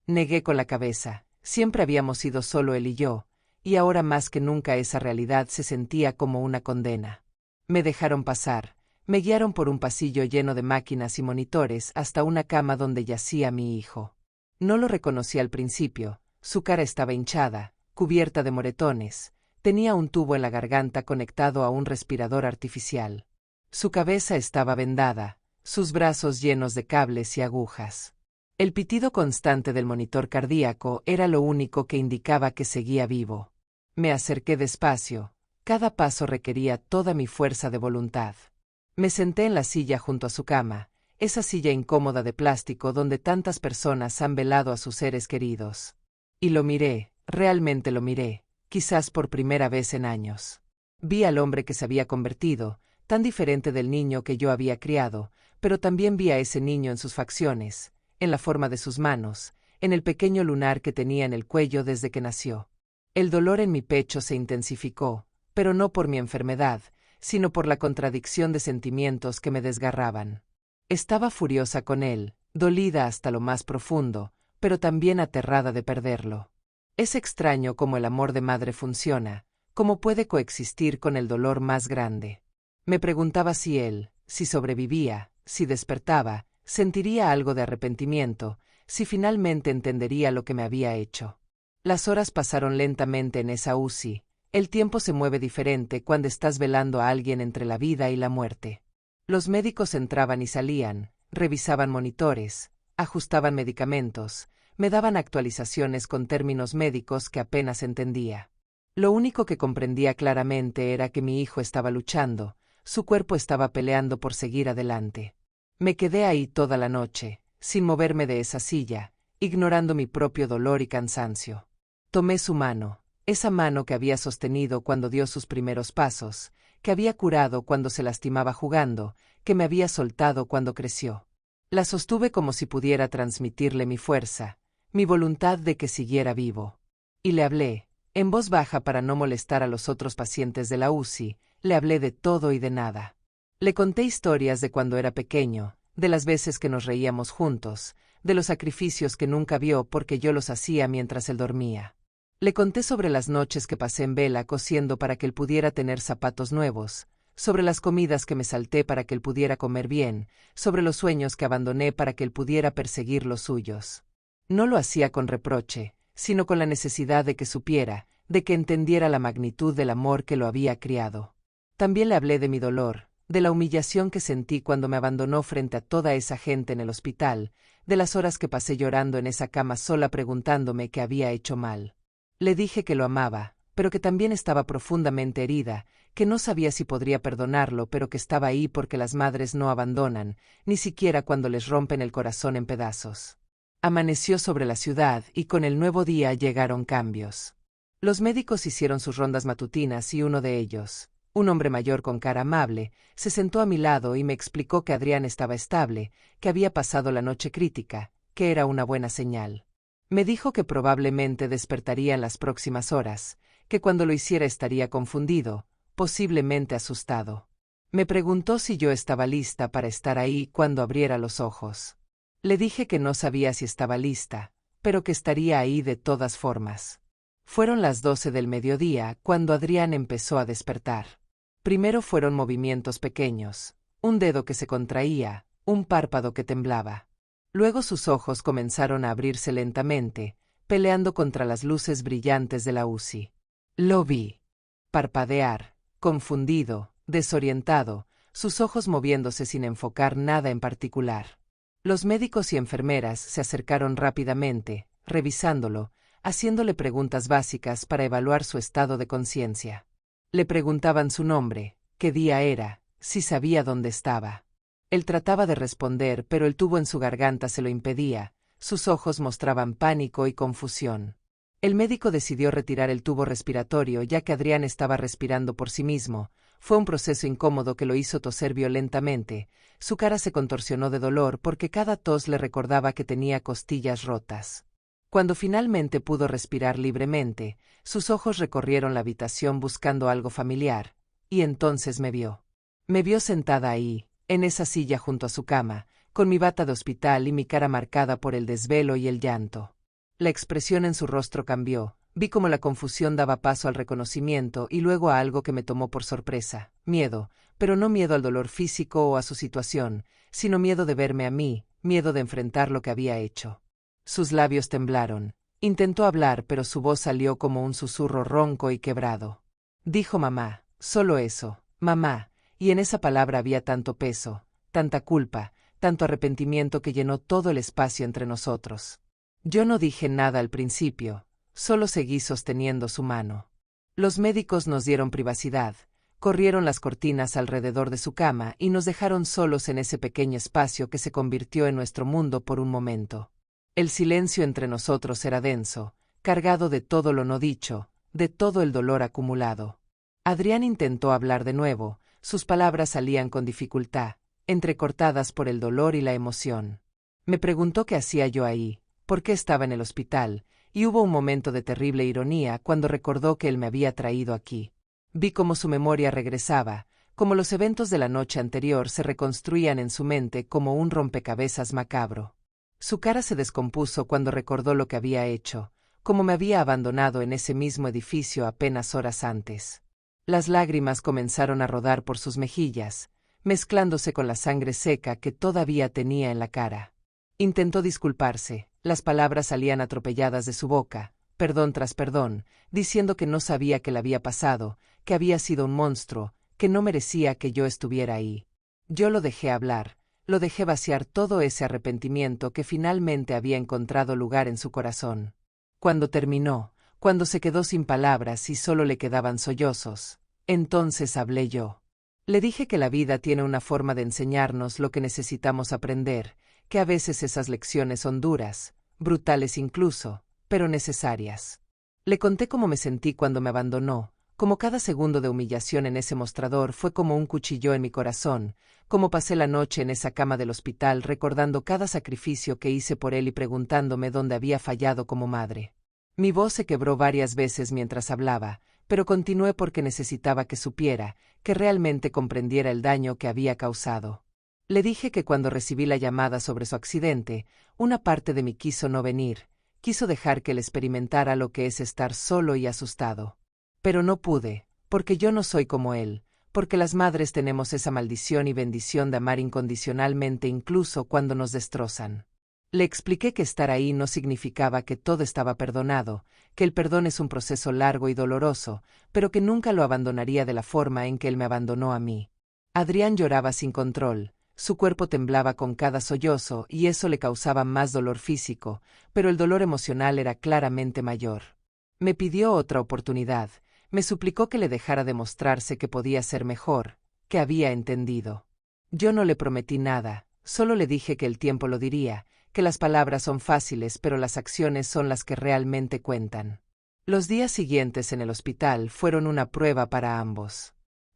Negué con la cabeza, siempre habíamos sido solo él y yo, y ahora más que nunca esa realidad se sentía como una condena. Me dejaron pasar. Me guiaron por un pasillo lleno de máquinas y monitores hasta una cama donde yacía mi hijo. No lo reconocí al principio, su cara estaba hinchada, cubierta de moretones, tenía un tubo en la garganta conectado a un respirador artificial. Su cabeza estaba vendada, sus brazos llenos de cables y agujas. El pitido constante del monitor cardíaco era lo único que indicaba que seguía vivo. Me acerqué despacio, cada paso requería toda mi fuerza de voluntad. Me senté en la silla junto a su cama, esa silla incómoda de plástico donde tantas personas han velado a sus seres queridos. Y lo miré, realmente lo miré, quizás por primera vez en años. Vi al hombre que se había convertido, tan diferente del niño que yo había criado, pero también vi a ese niño en sus facciones, en la forma de sus manos, en el pequeño lunar que tenía en el cuello desde que nació. El dolor en mi pecho se intensificó, pero no por mi enfermedad, sino por la contradicción de sentimientos que me desgarraban. Estaba furiosa con él, dolida hasta lo más profundo, pero también aterrada de perderlo. Es extraño cómo el amor de madre funciona, cómo puede coexistir con el dolor más grande. Me preguntaba si él, si sobrevivía, si despertaba, sentiría algo de arrepentimiento, si finalmente entendería lo que me había hecho. Las horas pasaron lentamente en esa UCI, El tiempo se mueve diferente cuando estás velando a alguien entre la vida y la muerte. Los médicos entraban y salían, revisaban monitores, ajustaban medicamentos, me daban actualizaciones con términos médicos que apenas entendía. Lo único que comprendía claramente era que mi hijo estaba luchando, su cuerpo estaba peleando por seguir adelante. Me quedé ahí toda la noche, sin moverme de esa silla, ignorando mi propio dolor y cansancio. Tomé su mano, esa mano que había sostenido cuando dio sus primeros pasos, que había curado cuando se lastimaba jugando, que me había soltado cuando creció. La sostuve como si pudiera transmitirle mi fuerza, mi voluntad de que siguiera vivo. Y le hablé, en voz baja para no molestar a los otros pacientes de la UCI, le hablé de todo y de nada. Le conté historias de cuando era pequeño, de las veces que nos reíamos juntos, de los sacrificios que nunca vio porque yo los hacía mientras él dormía. Le conté sobre las noches que pasé en vela cosiendo para que él pudiera tener zapatos nuevos, sobre las comidas que me salté para que él pudiera comer bien, sobre los sueños que abandoné para que él pudiera perseguir los suyos. No lo hacía con reproche, sino con la necesidad de que supiera, de que entendiera la magnitud del amor que lo había criado. También le hablé de mi dolor, de la humillación que sentí cuando me abandonó frente a toda esa gente en el hospital, de las horas que pasé llorando en esa cama sola preguntándome qué había hecho mal. Le dije que lo amaba, pero que también estaba profundamente herida, que no sabía si podría perdonarlo, pero que estaba ahí porque las madres no abandonan, ni siquiera cuando les rompen el corazón en pedazos. Amaneció sobre la ciudad y con el nuevo día llegaron cambios. Los médicos hicieron sus rondas matutinas y uno de ellos, un hombre mayor con cara amable, se sentó a mi lado y me explicó que Adrián estaba estable, que había pasado la noche crítica, que era una buena señal. Me dijo que probablemente despertaría en las próximas horas, que cuando lo hiciera estaría confundido, posiblemente asustado. Me preguntó si yo estaba lista para estar ahí cuando abriera los ojos. Le dije que no sabía si estaba lista, pero que estaría ahí de todas formas. Fueron las 12 del mediodía cuando Adrián empezó a despertar. Primero fueron movimientos pequeños, un dedo que se contraía, un párpado que temblaba. Luego sus ojos comenzaron a abrirse lentamente, peleando contra las luces brillantes de la UCI. Lo vi parpadear, confundido, desorientado, sus ojos moviéndose sin enfocar nada en particular. Los médicos y enfermeras se acercaron rápidamente, revisándolo, haciéndole preguntas básicas para evaluar su estado de conciencia. Le preguntaban su nombre, qué día era, si sabía dónde estaba. Él trataba de responder, pero el tubo en su garganta se lo impedía, sus ojos mostraban pánico y confusión. El médico decidió retirar el tubo respiratorio ya que Adrián estaba respirando por sí mismo. Fue un proceso incómodo que lo hizo toser violentamente, su cara se contorsionó de dolor porque cada tos le recordaba que tenía costillas rotas. Cuando finalmente pudo respirar libremente, sus ojos recorrieron la habitación buscando algo familiar, y entonces me vio. Me vio sentada ahí, en esa silla junto a su cama, con mi bata de hospital y mi cara marcada por el desvelo y el llanto. La expresión en su rostro cambió, vi cómo la confusión daba paso al reconocimiento y luego a algo que me tomó por sorpresa, miedo, pero no miedo al dolor físico o a su situación, sino miedo de verme a mí, miedo de enfrentar lo que había hecho. Sus labios temblaron. Intentó hablar, pero su voz salió como un susurro ronco y quebrado. Dijo mamá, solo eso, mamá, y en esa palabra había tanto peso, tanta culpa, tanto arrepentimiento que llenó todo el espacio entre nosotros. Yo no dije nada al principio, solo seguí sosteniendo su mano. Los médicos nos dieron privacidad, corrieron las cortinas alrededor de su cama y nos dejaron solos en ese pequeño espacio que se convirtió en nuestro mundo por un momento. El silencio entre nosotros era denso, cargado de todo lo no dicho, de todo el dolor acumulado. Adrián intentó hablar de nuevo, sus palabras salían con dificultad, entrecortadas por el dolor y la emoción. Me preguntó qué hacía yo ahí, por qué estaba en el hospital, y hubo un momento de terrible ironía cuando recordó que él me había traído aquí. Vi cómo su memoria regresaba, cómo los eventos de la noche anterior se reconstruían en su mente como un rompecabezas macabro. Su cara se descompuso cuando recordó lo que había hecho, cómo me había abandonado en ese mismo edificio apenas horas antes. Las lágrimas comenzaron a rodar por sus mejillas, mezclándose con la sangre seca que todavía tenía en la cara. Intentó disculparse, las palabras salían atropelladas de su boca, perdón tras perdón, diciendo que no sabía qué le había pasado, que había sido un monstruo, que no merecía que yo estuviera ahí. Yo lo dejé hablar, lo dejé vaciar todo ese arrepentimiento que finalmente había encontrado lugar en su corazón. Cuando terminó, cuando se quedó sin palabras y solo le quedaban sollozos, entonces hablé yo. Le dije que la vida tiene una forma de enseñarnos lo que necesitamos aprender, que a veces esas lecciones son duras, brutales incluso, pero necesarias. Le conté cómo me sentí cuando me abandonó, cómo cada segundo de humillación en ese mostrador fue como un cuchillo en mi corazón, cómo pasé la noche en esa cama del hospital recordando cada sacrificio que hice por él y preguntándome dónde había fallado como madre. Mi voz se quebró varias veces mientras hablaba, pero continué porque necesitaba que supiera, que realmente comprendiera el daño que había causado. Le dije que cuando recibí la llamada sobre su accidente, una parte de mí quiso no venir, quiso dejar que él experimentara lo que es estar solo y asustado. Pero no pude, porque yo no soy como él, porque las madres tenemos esa maldición y bendición de amar incondicionalmente incluso cuando nos destrozan. Le expliqué que estar ahí no significaba que todo estaba perdonado, que el perdón es un proceso largo y doloroso, pero que nunca lo abandonaría de la forma en que él me abandonó a mí. Adrián lloraba sin control, su cuerpo temblaba con cada sollozo y eso le causaba más dolor físico, pero el dolor emocional era claramente mayor. Me pidió otra oportunidad, me suplicó que le dejara demostrarse que podía ser mejor, que había entendido. Yo no le prometí nada, solo le dije que el tiempo lo diría, que las palabras son fáciles pero las acciones son las que realmente cuentan. Los días siguientes en el hospital fueron una prueba para ambos.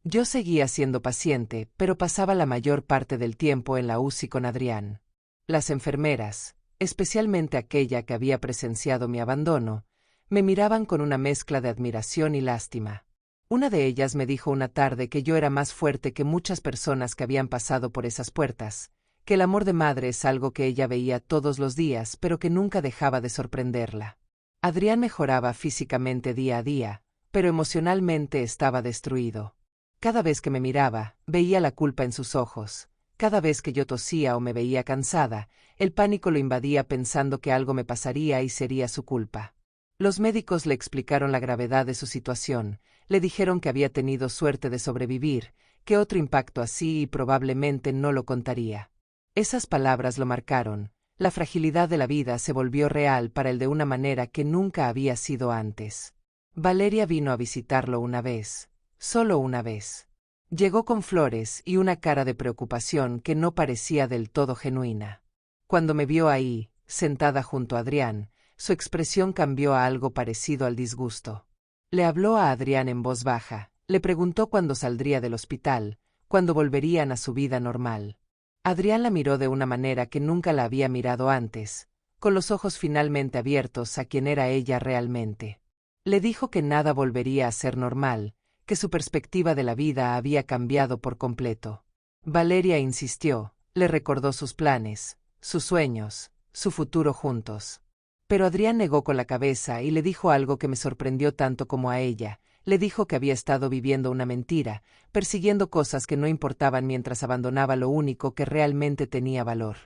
Yo seguía siendo paciente, pero pasaba la mayor parte del tiempo en la UCI con Adrián. Las enfermeras, especialmente aquella que había presenciado mi abandono, me miraban con una mezcla de admiración y lástima. Una de ellas me dijo una tarde que yo era más fuerte que muchas personas que habían pasado por esas puertas, que el amor de madre es algo que ella veía todos los días pero que nunca dejaba de sorprenderla. Adrián mejoraba físicamente día a día, pero emocionalmente estaba destruido. Cada vez que me miraba, veía la culpa en sus ojos. Cada vez que yo tosía o me veía cansada, el pánico lo invadía pensando que algo me pasaría y sería su culpa. Los médicos le explicaron la gravedad de su situación, le dijeron que había tenido suerte de sobrevivir, que otro impacto así y probablemente no lo contaría. Esas palabras lo marcaron, la fragilidad de la vida se volvió real para él de una manera que nunca había sido antes. Valeria vino a visitarlo una vez, solo una vez. Llegó con flores y una cara de preocupación que no parecía del todo genuina. Cuando me vio ahí, sentada junto a Adrián, su expresión cambió a algo parecido al disgusto. Le habló a Adrián en voz baja, le preguntó cuándo saldría del hospital, cuándo volverían a su vida normal. Adrián la miró de una manera que nunca la había mirado antes, con los ojos finalmente abiertos a quién era ella realmente. Le dijo que nada volvería a ser normal, que su perspectiva de la vida había cambiado por completo. Valeria insistió, le recordó sus planes, sus sueños, su futuro juntos. Pero Adrián negó con la cabeza y le dijo algo que me sorprendió tanto como a ella. Le dijo que había estado viviendo una mentira, persiguiendo cosas que no importaban mientras abandonaba lo único que realmente tenía valor.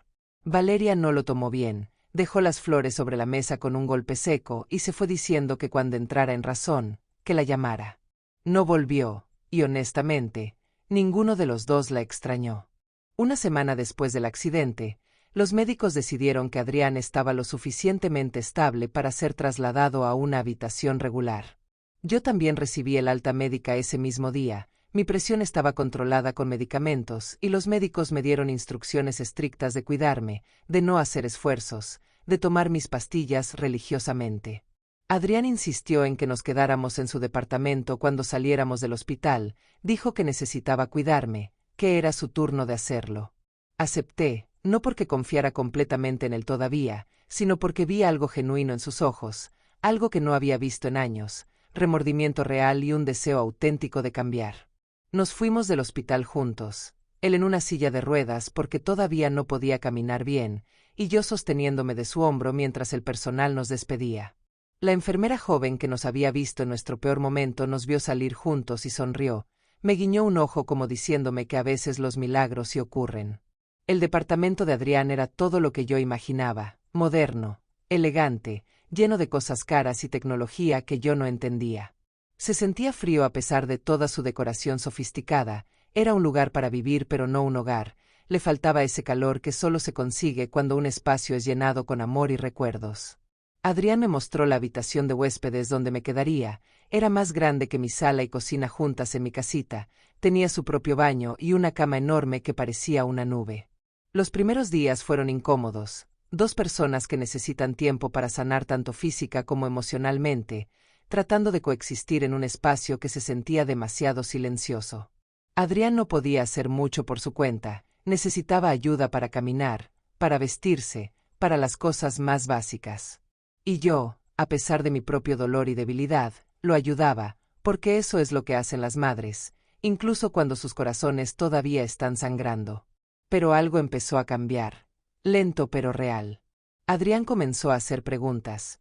Valeria no lo tomó bien, dejó las flores sobre la mesa con un golpe seco y se fue diciendo que cuando entrara en razón, que la llamara. No volvió, y honestamente, ninguno de los dos la extrañó. Una semana después del accidente, los médicos decidieron que Adrián estaba lo suficientemente estable para ser trasladado a una habitación regular. Yo también recibí el alta médica ese mismo día, mi presión estaba controlada con medicamentos y los médicos me dieron instrucciones estrictas de cuidarme, de no hacer esfuerzos, de tomar mis pastillas religiosamente. Adrián insistió en que nos quedáramos en su departamento cuando saliéramos del hospital, dijo que necesitaba cuidarme, que era su turno de hacerlo. Acepté, no porque confiara completamente en él todavía, sino porque vi algo genuino en sus ojos, algo que no había visto en años, remordimiento real y un deseo auténtico de cambiar. Nos fuimos del hospital juntos, él en una silla de ruedas porque todavía no podía caminar bien, y yo sosteniéndome de su hombro mientras el personal nos despedía. La enfermera joven que nos había visto en nuestro peor momento nos vio salir juntos y sonrió, me guiñó un ojo como diciéndome que a veces los milagros sí ocurren. El departamento de Adrián era todo lo que yo imaginaba, moderno, elegante, lleno de cosas caras y tecnología que yo no entendía. Se sentía frío a pesar de toda su decoración sofisticada, era un lugar para vivir pero no un hogar, le faltaba ese calor que solo se consigue cuando un espacio es llenado con amor y recuerdos. Adrián me mostró la habitación de huéspedes donde me quedaría, era más grande que mi sala y cocina juntas en mi casita, tenía su propio baño y una cama enorme que parecía una nube. Los primeros días fueron incómodos, dos personas que necesitan tiempo para sanar tanto física como emocionalmente, tratando de coexistir en un espacio que se sentía demasiado silencioso. Adrián no podía hacer mucho por su cuenta, necesitaba ayuda para caminar, para vestirse, para las cosas más básicas. Y yo, a pesar de mi propio dolor y debilidad, lo ayudaba, porque eso es lo que hacen las madres, incluso cuando sus corazones todavía están sangrando. Pero algo empezó a cambiar, lento pero real. Adrián comenzó a hacer preguntas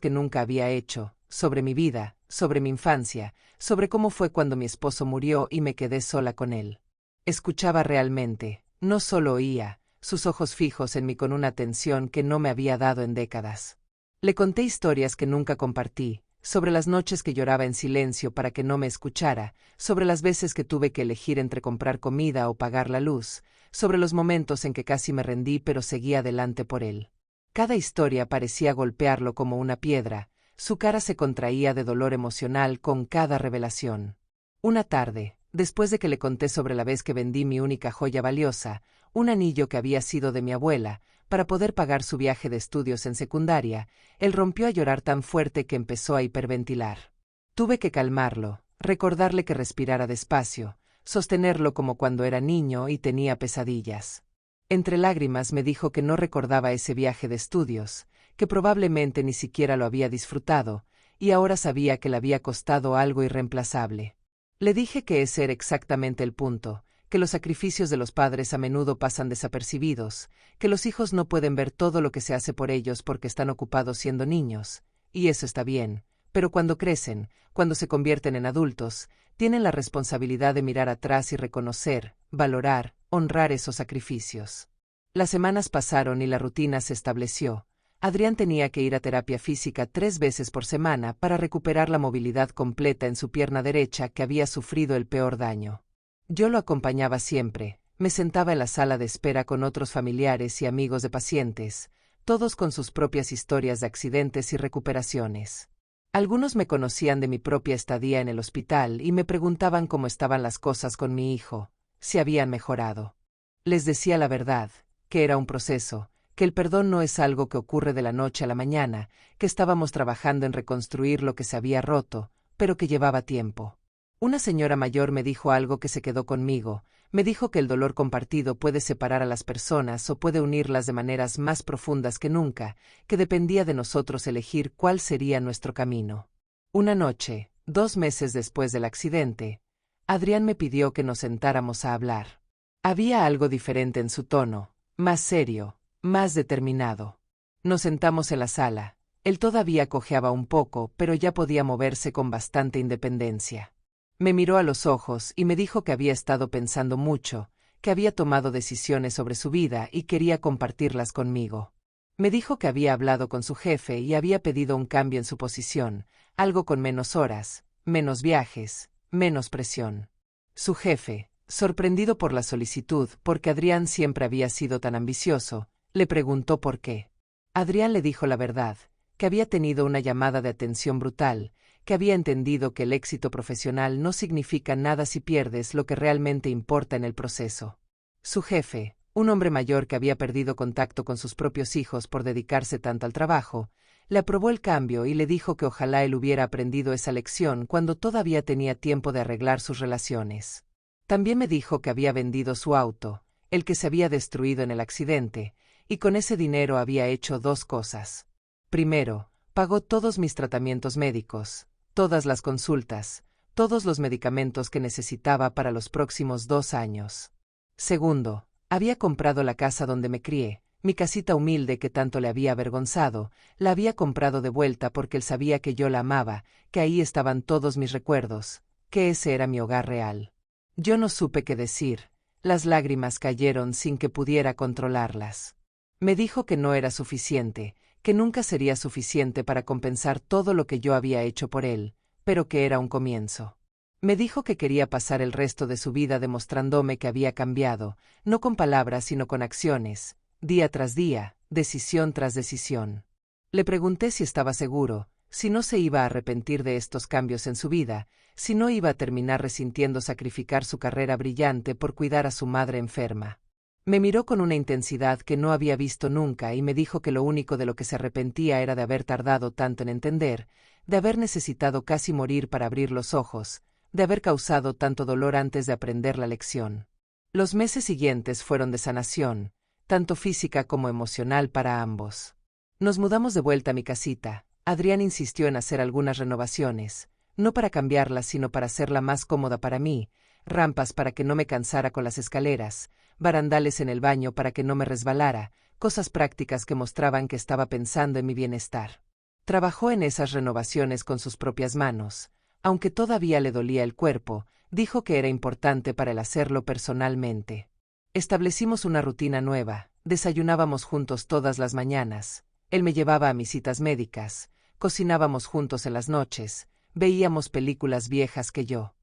que nunca había hecho, sobre mi vida, sobre mi infancia, sobre cómo fue cuando mi esposo murió y me quedé sola con él. Escuchaba realmente, no solo oía, sus ojos fijos en mí con una atención que no me había dado en décadas. Le conté historias que nunca compartí, sobre las noches que lloraba en silencio para que no me escuchara, sobre las veces que tuve que elegir entre comprar comida o pagar la luz, sobre los momentos en que casi me rendí pero seguí adelante por él. Cada historia parecía golpearlo como una piedra, su cara se contraía de dolor emocional con cada revelación. Una tarde, después de que le conté sobre la vez que vendí mi única joya valiosa, un anillo que había sido de mi abuela, para poder pagar su viaje de estudios en secundaria, él rompió a llorar tan fuerte que empezó a hiperventilar. Tuve que calmarlo, recordarle que respirara despacio, sostenerlo como cuando era niño y tenía pesadillas. Entre lágrimas me dijo que no recordaba ese viaje de estudios, que probablemente ni siquiera lo había disfrutado, y ahora sabía que le había costado algo irreemplazable. Le dije que ese era exactamente el punto, que los sacrificios de los padres a menudo pasan desapercibidos, que los hijos no pueden ver todo lo que se hace por ellos porque están ocupados siendo niños, y eso está bien, pero cuando crecen, cuando se convierten en adultos, tienen la responsabilidad de mirar atrás y reconocer, valorar, honrar esos sacrificios. Las semanas pasaron y la rutina se estableció. Adrián tenía que ir a terapia física 3 veces por semana para recuperar la movilidad completa en su pierna derecha que había sufrido el peor daño. Yo lo acompañaba siempre, me sentaba en la sala de espera con otros familiares y amigos de pacientes, todos con sus propias historias de accidentes y recuperaciones. Algunos me conocían de mi propia estadía en el hospital y me preguntaban cómo estaban las cosas con mi hijo, si habían mejorado. Les decía la verdad, que era un proceso, que el perdón no es algo que ocurre de la noche a la mañana, que estábamos trabajando en reconstruir lo que se había roto, pero que llevaba tiempo. Una señora mayor me dijo algo que se quedó conmigo, me dijo que el dolor compartido puede separar a las personas o puede unirlas de maneras más profundas que nunca, que dependía de nosotros elegir cuál sería nuestro camino. Una noche, 2 meses después del accidente, Adrián me pidió que nos sentáramos a hablar. Había algo diferente en su tono, más serio, más determinado. Nos sentamos en la sala, él todavía cojeaba un poco, pero ya podía moverse con bastante independencia. Me miró a los ojos y me dijo que había estado pensando mucho, que había tomado decisiones sobre su vida y quería compartirlas conmigo. Me dijo que había hablado con su jefe y había pedido un cambio en su posición, algo con menos horas, menos viajes, menos presión. Su jefe, sorprendido por la solicitud, porque Adrián siempre había sido tan ambicioso, le preguntó por qué. Adrián le dijo la verdad, que había tenido una llamada de atención brutal, que había entendido que el éxito profesional no significa nada si pierdes lo que realmente importa en el proceso. Su jefe, un hombre mayor que había perdido contacto con sus propios hijos por dedicarse tanto al trabajo, le aprobó el cambio y le dijo que ojalá él hubiera aprendido esa lección cuando todavía tenía tiempo de arreglar sus relaciones. También me dijo que había vendido su auto, el que se había destruido en el accidente, y con ese dinero había hecho 2 cosas. Primero, pagó todos mis tratamientos médicos, todas las consultas, todos los medicamentos que necesitaba para los próximos 2 años. Segundo, había comprado la casa donde me crié, mi casita humilde que tanto le había avergonzado, la había comprado de vuelta porque él sabía que yo la amaba, que ahí estaban todos mis recuerdos, que ese era mi hogar real. Yo no supe qué decir, las lágrimas cayeron sin que pudiera controlarlas. Me dijo que no era suficiente, que nunca sería suficiente para compensar todo lo que yo había hecho por él, pero que era un comienzo. Me dijo que quería pasar el resto de su vida demostrándome que había cambiado, no con palabras sino con acciones, día tras día, decisión tras decisión. Le pregunté si estaba seguro, si no se iba a arrepentir de estos cambios en su vida, si no iba a terminar resintiendo sacrificar su carrera brillante por cuidar a su madre enferma. Me miró con una intensidad que no había visto nunca y me dijo que lo único de lo que se arrepentía era de haber tardado tanto en entender, de haber necesitado casi morir para abrir los ojos, de haber causado tanto dolor antes de aprender la lección. Los meses siguientes fueron de sanación, tanto física como emocional para ambos. Nos mudamos de vuelta a mi casita. Adrián insistió en hacer algunas renovaciones, no para cambiarla sino para hacerla más cómoda para mí, rampas para que no me cansara con las escaleras, barandales en el baño para que no me resbalara, cosas prácticas que mostraban que estaba pensando en mi bienestar. Trabajó en esas renovaciones con sus propias manos. Aunque todavía le dolía el cuerpo, dijo que era importante para él hacerlo personalmente. Establecimos una rutina nueva, desayunábamos juntos todas las mañanas, él me llevaba a mis citas médicas, cocinábamos juntos en las noches, veíamos películas viejas que yo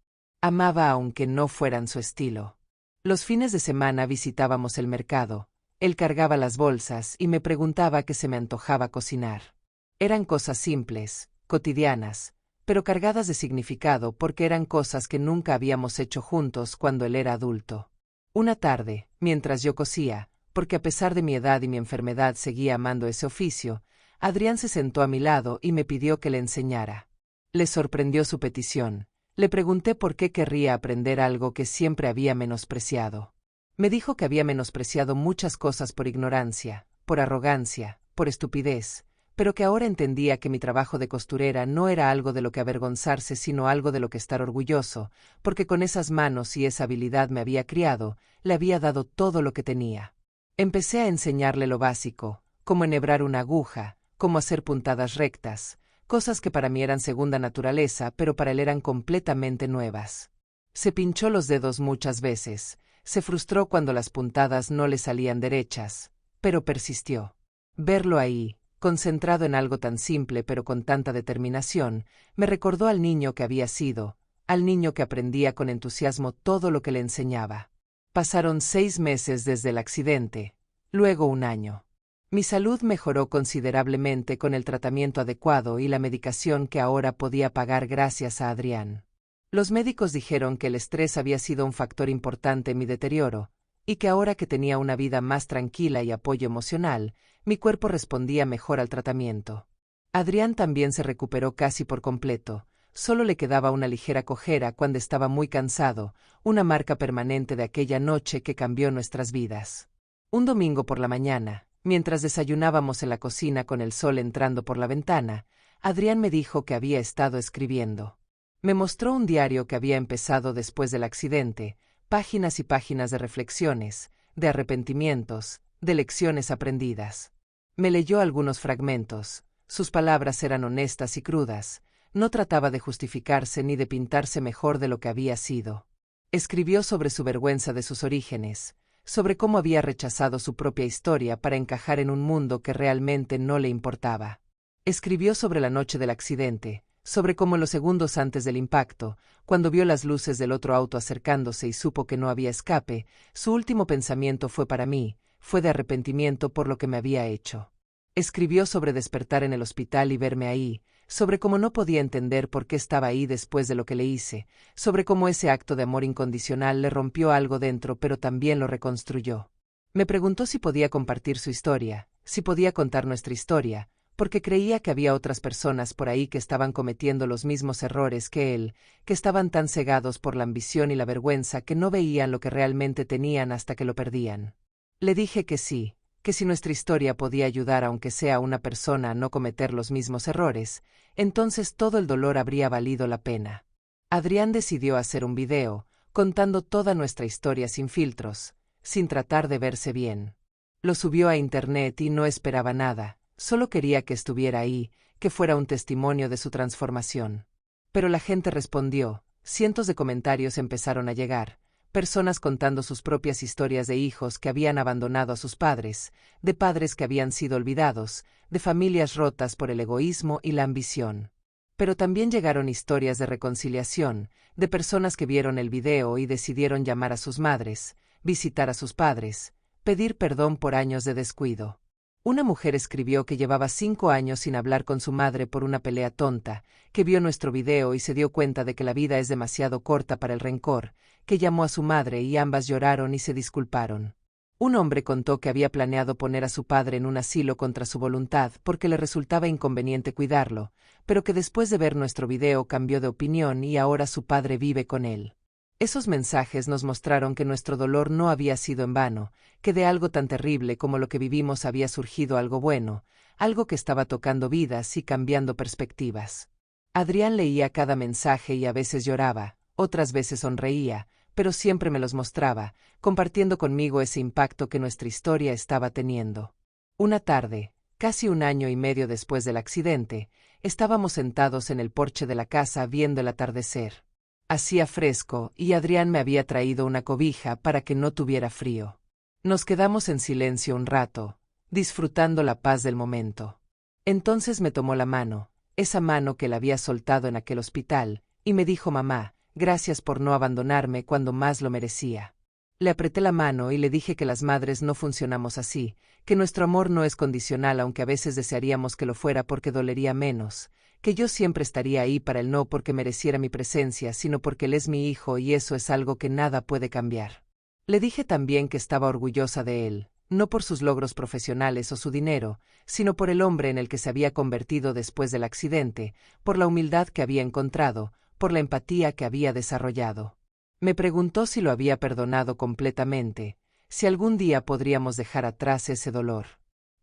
amaba aunque no fueran su estilo. Los fines de semana visitábamos el mercado, él cargaba las bolsas y me preguntaba qué se me antojaba cocinar. Eran cosas simples, cotidianas, pero cargadas de significado porque eran cosas que nunca habíamos hecho juntos cuando él era adulto. Una tarde, mientras yo cosía, porque a pesar de mi edad y mi enfermedad seguía amando ese oficio, Adrián se sentó a mi lado y me pidió que le enseñara. Le sorprendió su petición. Le pregunté por qué querría aprender algo que siempre había menospreciado. Me dijo que había menospreciado muchas cosas por ignorancia, por arrogancia, por estupidez, pero que ahora entendía que mi trabajo de costurera no era algo de lo que avergonzarse sino algo de lo que estar orgulloso, porque con esas manos y esa habilidad me había criado, le había dado todo lo que tenía. Empecé a enseñarle lo básico, cómo enhebrar una aguja, cómo hacer puntadas rectas, cosas que para mí eran segunda naturaleza, pero para él eran completamente nuevas. Se pinchó los dedos muchas veces, se frustró cuando las puntadas no le salían derechas, pero persistió. Verlo ahí, concentrado en algo tan simple pero con tanta determinación, me recordó al niño que había sido, al niño que aprendía con entusiasmo todo lo que le enseñaba. Pasaron 6 meses desde el accidente, luego 1 año. Mi salud mejoró considerablemente con el tratamiento adecuado y la medicación que ahora podía pagar gracias a Adrián. Los médicos dijeron que el estrés había sido un factor importante en mi deterioro, y que ahora que tenía una vida más tranquila y apoyo emocional, mi cuerpo respondía mejor al tratamiento. Adrián también se recuperó casi por completo, solo le quedaba una ligera cojera cuando estaba muy cansado, una marca permanente de aquella noche que cambió nuestras vidas. Un domingo por la mañana, mientras desayunábamos en la cocina con el sol entrando por la ventana, Adrián me dijo que había estado escribiendo. Me mostró un diario que había empezado después del accidente, páginas y páginas de reflexiones, de arrepentimientos, de lecciones aprendidas. Me leyó algunos fragmentos, sus palabras eran honestas y crudas, no trataba de justificarse ni de pintarse mejor de lo que había sido. Escribió sobre su vergüenza de sus orígenes, sobre cómo había rechazado su propia historia para encajar en un mundo que realmente no le importaba. Escribió sobre la noche del accidente, sobre cómo los segundos antes del impacto, cuando vio las luces del otro auto acercándose y supo que no había escape, su último pensamiento fue para mí, fue de arrepentimiento por lo que me había hecho. Escribió sobre despertar en el hospital y verme ahí, sobre cómo no podía entender por qué estaba ahí después de lo que le hice, sobre cómo ese acto de amor incondicional le rompió algo dentro pero también lo reconstruyó. Me preguntó si podía compartir su historia, si podía contar nuestra historia, porque creía que había otras personas por ahí que estaban cometiendo los mismos errores que él, que estaban tan cegados por la ambición y la vergüenza que no veían lo que realmente tenían hasta que lo perdían. Le dije que sí, que si nuestra historia podía ayudar aunque sea a una persona a no cometer los mismos errores, entonces todo el dolor habría valido la pena. Adrián decidió hacer un video, contando toda nuestra historia sin filtros, sin tratar de verse bien. Lo subió a internet y no esperaba nada, solo quería que estuviera ahí, que fuera un testimonio de su transformación. Pero la gente respondió, cientos de comentarios empezaron a llegar, personas contando sus propias historias de hijos que habían abandonado a sus padres, de padres que habían sido olvidados, de familias rotas por el egoísmo y la ambición. Pero también llegaron historias de reconciliación, de personas que vieron el video y decidieron llamar a sus madres, visitar a sus padres, pedir perdón por años de descuido. Una mujer escribió que llevaba 5 años sin hablar con su madre por una pelea tonta, que vio nuestro video y se dio cuenta de que la vida es demasiado corta para el rencor, que llamó a su madre y ambas lloraron y se disculparon. Un hombre contó que había planeado poner a su padre en un asilo contra su voluntad porque le resultaba inconveniente cuidarlo, pero que después de ver nuestro video cambió de opinión y ahora su padre vive con él. Esos mensajes nos mostraron que nuestro dolor no había sido en vano, que de algo tan terrible como lo que vivimos había surgido algo bueno, algo que estaba tocando vidas y cambiando perspectivas. Adrián leía cada mensaje y a veces lloraba, otras veces sonreía, pero siempre me los mostraba, compartiendo conmigo ese impacto que nuestra historia estaba teniendo. Una tarde, casi 1 año y medio después del accidente, estábamos sentados en el porche de la casa viendo el atardecer. Hacía fresco y Adrián me había traído una cobija para que no tuviera frío. Nos quedamos en silencio un rato, disfrutando la paz del momento. Entonces me tomó la mano, esa mano que la había soltado en aquel hospital, y me dijo: mamá, gracias por no abandonarme cuando más lo merecía. Le apreté la mano y le dije que las madres no funcionamos así, que nuestro amor no es condicional aunque a veces desearíamos que lo fuera porque dolería menos, que yo siempre estaría ahí para él no porque mereciera mi presencia, sino porque él es mi hijo y eso es algo que nada puede cambiar. Le dije también que estaba orgullosa de él, no por sus logros profesionales o su dinero, sino por el hombre en el que se había convertido después del accidente, por la humildad que había encontrado, por la empatía que había desarrollado. Me preguntó si lo había perdonado completamente, si algún día podríamos dejar atrás ese dolor.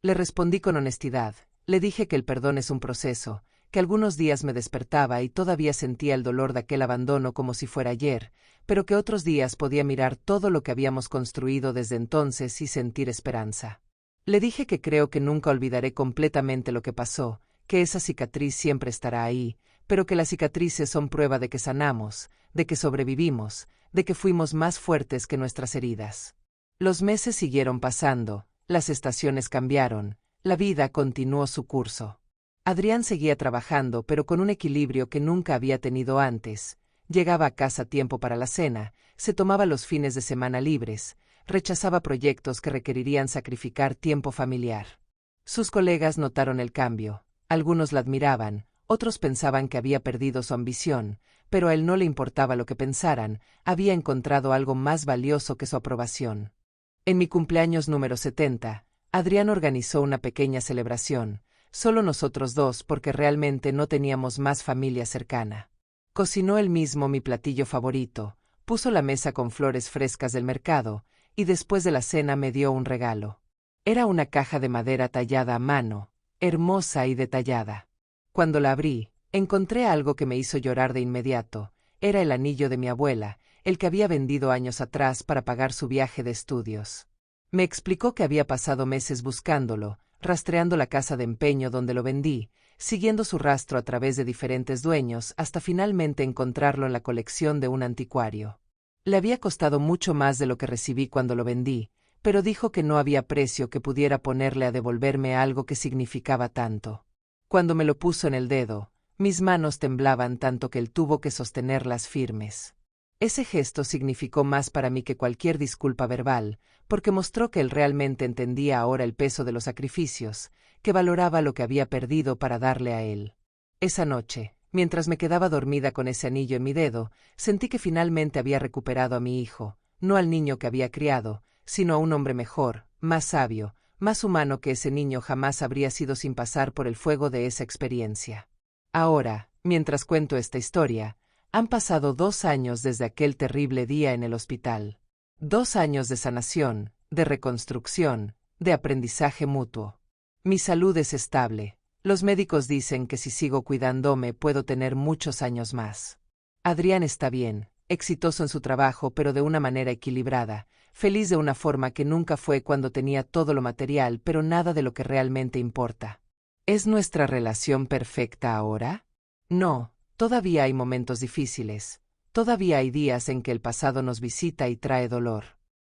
Le respondí con honestidad, le dije que el perdón es un proceso, que algunos días me despertaba y todavía sentía el dolor de aquel abandono como si fuera ayer, pero que otros días podía mirar todo lo que habíamos construido desde entonces y sentir esperanza. Le dije que creo que nunca olvidaré completamente lo que pasó, que esa cicatriz siempre estará ahí, pero que las cicatrices son prueba de que sanamos, de que sobrevivimos, de que fuimos más fuertes que nuestras heridas. Los meses siguieron pasando, las estaciones cambiaron, la vida continuó su curso. Adrián seguía trabajando, pero con un equilibrio que nunca había tenido antes. Llegaba a casa a tiempo para la cena, se tomaba los fines de semana libres, rechazaba proyectos que requerirían sacrificar tiempo familiar. Sus colegas notaron el cambio, algunos la admiraban, otros pensaban que había perdido su ambición, pero a él no le importaba lo que pensaran, había encontrado algo más valioso que su aprobación. En mi cumpleaños número 70, Adrián organizó una pequeña celebración, solo nosotros dos porque realmente no teníamos más familia cercana. Cocinó él mismo mi platillo favorito, puso la mesa con flores frescas del mercado, y después de la cena me dio un regalo. Era una caja de madera tallada a mano, hermosa y detallada. Cuando la abrí, encontré algo que me hizo llorar de inmediato. Era el anillo de mi abuela, el que había vendido años atrás para pagar su viaje de estudios. Me explicó que había pasado meses buscándolo, rastreando la casa de empeño donde lo vendí, siguiendo su rastro a través de diferentes dueños hasta finalmente encontrarlo en la colección de un anticuario. Le había costado mucho más de lo que recibí cuando lo vendí, pero dijo que no había precio que pudiera ponerle a devolverme algo que significaba tanto. Cuando me lo puso en el dedo, mis manos temblaban tanto que él tuvo que sostenerlas firmes. Ese gesto significó más para mí que cualquier disculpa verbal, porque mostró que él realmente entendía ahora el peso de los sacrificios, que valoraba lo que había perdido para darle a él. Esa noche, mientras me quedaba dormida con ese anillo en mi dedo, sentí que finalmente había recuperado a mi hijo, no al niño que había criado, sino a un hombre mejor, más sabio, más humano que ese niño jamás habría sido sin pasar por el fuego de esa experiencia. Ahora, mientras cuento esta historia, han pasado 2 años desde aquel terrible día en el hospital. 2 años de sanación, de reconstrucción, de aprendizaje mutuo. Mi salud es estable. Los médicos dicen que si sigo cuidándome puedo tener muchos años más. Adrián está bien, exitoso en su trabajo pero de una manera equilibrada, feliz de una forma que nunca fue cuando tenía todo lo material pero nada de lo que realmente importa. ¿Es nuestra relación perfecta ahora? No, todavía hay momentos difíciles, Todavía hay días en que el pasado nos visita y trae dolor.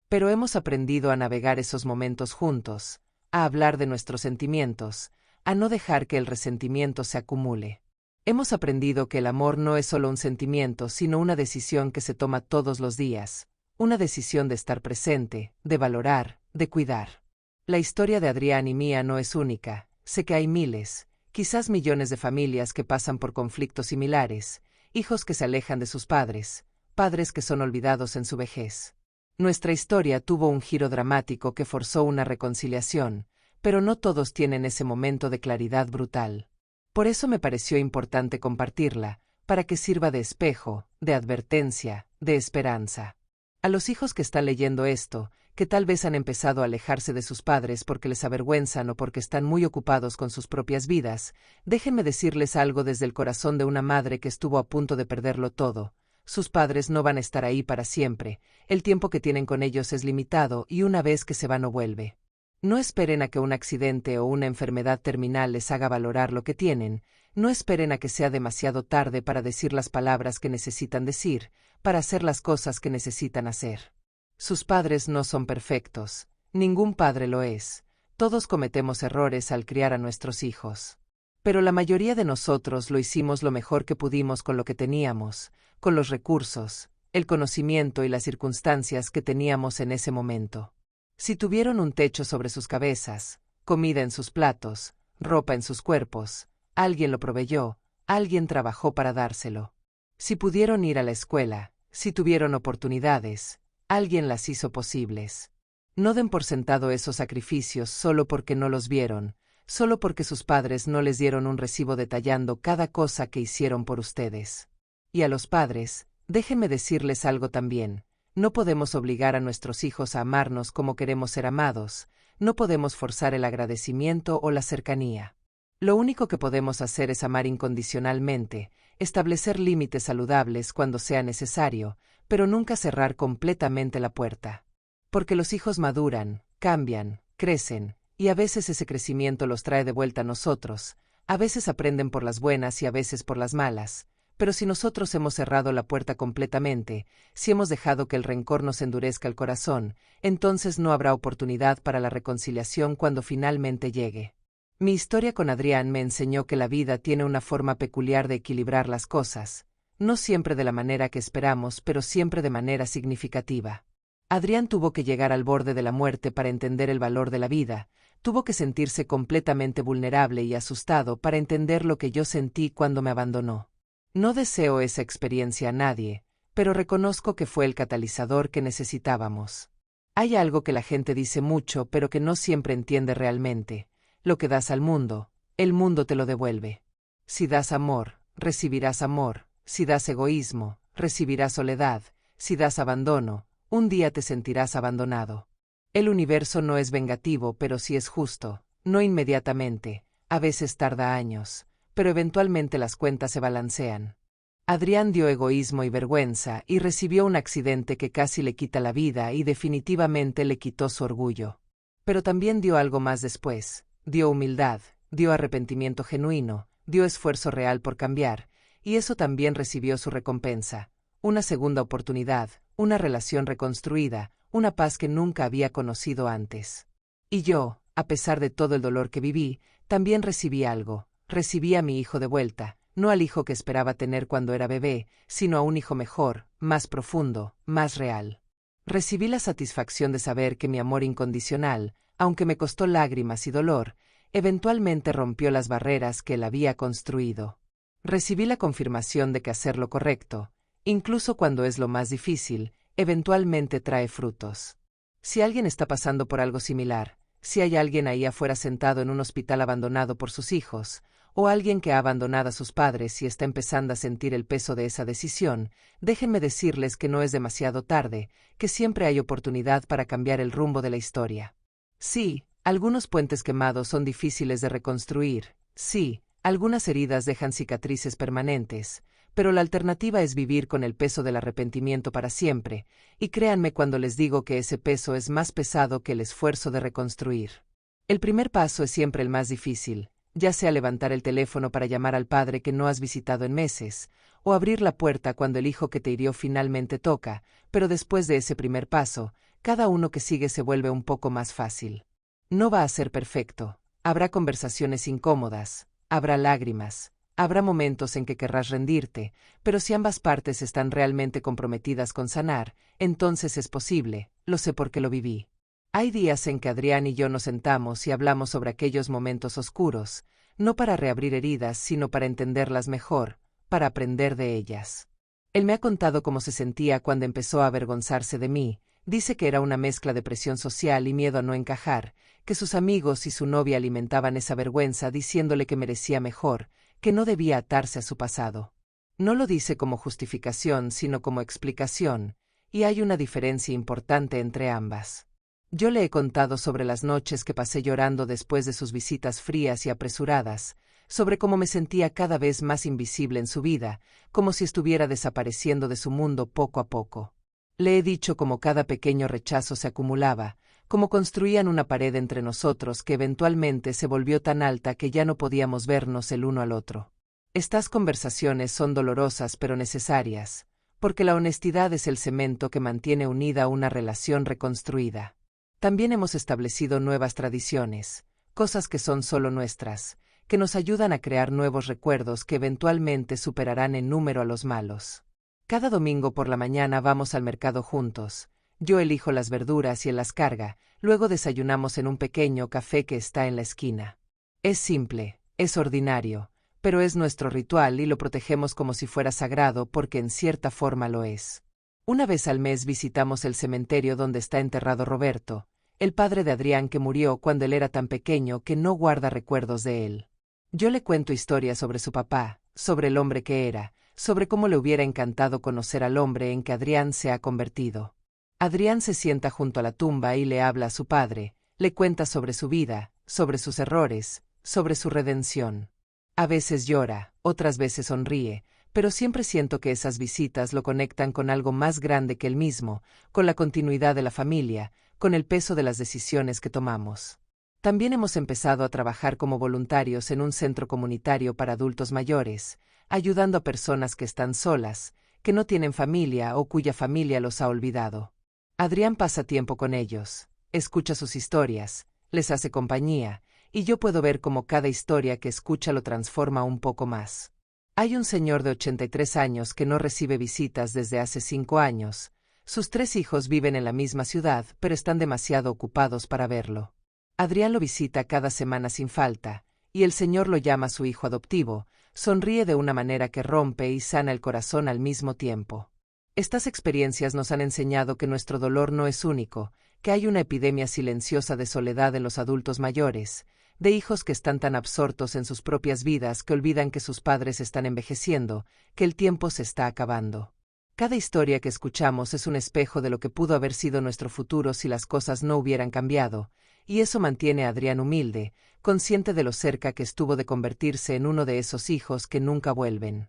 Pero hemos aprendido a navegar esos momentos juntos, a hablar de nuestros sentimientos, a no dejar que el resentimiento se acumule. Hemos aprendido que el amor no es solo un sentimiento, sino una decisión que se toma todos los días, una decisión de estar presente, de valorar, de cuidar. La historia de Adrián y mía no es única, sé que hay miles, quizás millones de familias que pasan por conflictos similares, hijos que se alejan de sus padres, padres que son olvidados en su vejez. Nuestra historia tuvo un giro dramático que forzó una reconciliación, pero no todos tienen ese momento de claridad brutal. Por eso me pareció importante compartirla, para que sirva de espejo, de advertencia, de esperanza. A los hijos que están leyendo esto, que tal vez han empezado a alejarse de sus padres porque les avergüenzan o porque están muy ocupados con sus propias vidas, déjenme decirles algo desde el corazón de una madre que estuvo a punto de perderlo todo. Sus padres no van a estar ahí para siempre, el tiempo que tienen con ellos es limitado y una vez que se va no vuelve. No esperen a que un accidente o una enfermedad terminal les haga valorar lo que tienen, no esperen a que sea demasiado tarde para decir las palabras que necesitan decir, para hacer las cosas que necesitan hacer. Sus padres no son perfectos, ningún padre lo es, todos cometemos errores al criar a nuestros hijos. Pero la mayoría de nosotros lo hicimos lo mejor que pudimos con lo que teníamos, con los recursos, el conocimiento y las circunstancias que teníamos en ese momento. Si tuvieron un techo sobre sus cabezas, comida en sus platos, ropa en sus cuerpos, alguien lo proveyó, alguien trabajó para dárselo. Si pudieron ir a la escuela, si tuvieron oportunidades, alguien las hizo posibles. No den por sentado esos sacrificios solo porque no los vieron, solo porque sus padres no les dieron un recibo detallando cada cosa que hicieron por ustedes. Y a los padres, déjenme decirles algo también. No podemos obligar a nuestros hijos a amarnos como queremos ser amados, no podemos forzar el agradecimiento o la cercanía. Lo único que podemos hacer es amar incondicionalmente, establecer límites saludables cuando sea necesario, pero nunca cerrar completamente la puerta. Porque los hijos maduran, cambian, crecen, y a veces ese crecimiento los trae de vuelta a nosotros, a veces aprenden por las buenas y a veces por las malas. Pero si nosotros hemos cerrado la puerta completamente, si hemos dejado que el rencor nos endurezca el corazón, entonces no habrá oportunidad para la reconciliación cuando finalmente llegue. Mi historia con Adrián me enseñó que la vida tiene una forma peculiar de equilibrar las cosas, no siempre de la manera que esperamos, pero siempre de manera significativa. Adrián tuvo que llegar al borde de la muerte para entender el valor de la vida, tuvo que sentirse completamente vulnerable y asustado para entender lo que yo sentí cuando me abandonó. No deseo esa experiencia a nadie, pero reconozco que fue el catalizador que necesitábamos. Hay algo que la gente dice mucho pero que no siempre entiende realmente. Lo que das al mundo, el mundo te lo devuelve. Si das amor, recibirás amor. Si das egoísmo, recibirás soledad. Si das abandono, un día te sentirás abandonado. El universo no es vengativo, pero sí es justo, no inmediatamente, a veces tarda años, pero eventualmente las cuentas se balancean. Adrián dio egoísmo y vergüenza y recibió un accidente que casi le quita la vida y definitivamente le quitó su orgullo. Pero también dio algo más después, dio humildad, dio arrepentimiento genuino, dio esfuerzo real por cambiar, y eso también recibió su recompensa, una segunda oportunidad, una relación reconstruida, una paz que nunca había conocido antes. Y yo, a pesar de todo el dolor que viví, también recibí algo. Recibí a mi hijo de vuelta, no al hijo que esperaba tener cuando era bebé, sino a un hijo mejor, más profundo, más real. Recibí la satisfacción de saber que mi amor incondicional, aunque me costó lágrimas y dolor, eventualmente rompió las barreras que él había construido. Recibí la confirmación de que hacer lo correcto, incluso cuando es lo más difícil, eventualmente trae frutos. Si alguien está pasando por algo similar, si hay alguien ahí afuera sentado en un hospital abandonado por sus hijos, o alguien que ha abandonado a sus padres y está empezando a sentir el peso de esa decisión, déjenme decirles que no es demasiado tarde, que siempre hay oportunidad para cambiar el rumbo de la historia. Sí, algunos puentes quemados son difíciles de reconstruir, sí, algunas heridas dejan cicatrices permanentes, pero la alternativa es vivir con el peso del arrepentimiento para siempre, y créanme cuando les digo que ese peso es más pesado que el esfuerzo de reconstruir. El primer paso es siempre el más difícil, ya sea levantar el teléfono para llamar al padre que no has visitado en meses, o abrir la puerta cuando el hijo que te hirió finalmente toca, pero después de ese primer paso, cada uno que sigue se vuelve un poco más fácil. No va a ser perfecto, habrá conversaciones incómodas, habrá lágrimas, habrá momentos en que querrás rendirte, pero si ambas partes están realmente comprometidas con sanar, entonces es posible, lo sé porque lo viví. Hay días en que Adrián y yo nos sentamos y hablamos sobre aquellos momentos oscuros, no para reabrir heridas, sino para entenderlas mejor, para aprender de ellas. Él me ha contado cómo se sentía cuando empezó a avergonzarse de mí. Dice que era una mezcla de presión social y miedo a no encajar, que sus amigos y su novia alimentaban esa vergüenza diciéndole que merecía mejor, que no debía atarse a su pasado. No lo dice como justificación, sino como explicación, y hay una diferencia importante entre ambas. Yo le he contado sobre las noches que pasé llorando después de sus visitas frías y apresuradas, sobre cómo me sentía cada vez más invisible en su vida, como si estuviera desapareciendo de su mundo poco a poco. Le he dicho cómo cada pequeño rechazo se acumulaba, cómo construían una pared entre nosotros que eventualmente se volvió tan alta que ya no podíamos vernos el uno al otro. Estas conversaciones son dolorosas pero necesarias, porque la honestidad es el cemento que mantiene unida una relación reconstruida. También hemos establecido nuevas tradiciones, cosas que son solo nuestras, que nos ayudan a crear nuevos recuerdos que eventualmente superarán en número a los malos. Cada domingo por la mañana vamos al mercado juntos. Yo elijo las verduras y él las carga, luego desayunamos en un pequeño café que está en la esquina. Es simple, es ordinario, pero es nuestro ritual y lo protegemos como si fuera sagrado porque en cierta forma lo es. Una vez al mes visitamos el cementerio donde está enterrado Roberto, el padre de Adrián que murió cuando él era tan pequeño que no guarda recuerdos de él. Yo le cuento historias sobre su papá, sobre el hombre que era, sobre cómo le hubiera encantado conocer al hombre en que Adrián se ha convertido. Adrián se sienta junto a la tumba y le habla a su padre, le cuenta sobre su vida, sobre sus errores, sobre su redención. A veces llora, otras veces sonríe, pero siempre siento que esas visitas lo conectan con algo más grande que él mismo, con la continuidad de la familia, con el peso de las decisiones que tomamos. También hemos empezado a trabajar como voluntarios en un centro comunitario para adultos mayores, ayudando a personas que están solas, que no tienen familia o cuya familia los ha olvidado. Adrián pasa tiempo con ellos, escucha sus historias, les hace compañía, y yo puedo ver cómo cada historia que escucha lo transforma un poco más. Hay un señor de 83 años que no recibe visitas desde hace 5 años. Sus 3 hijos viven en la misma ciudad, pero están demasiado ocupados para verlo. Adrián lo visita cada semana sin falta, y el señor lo llama su hijo adoptivo, sonríe de una manera que rompe y sana el corazón al mismo tiempo. Estas experiencias nos han enseñado que nuestro dolor no es único, que hay una epidemia silenciosa de soledad en los adultos mayores, de hijos que están tan absortos en sus propias vidas que olvidan que sus padres están envejeciendo, que el tiempo se está acabando. Cada historia que escuchamos es un espejo de lo que pudo haber sido nuestro futuro si las cosas no hubieran cambiado, y eso mantiene a Adrián humilde, consciente de lo cerca que estuvo de convertirse en uno de esos hijos que nunca vuelven.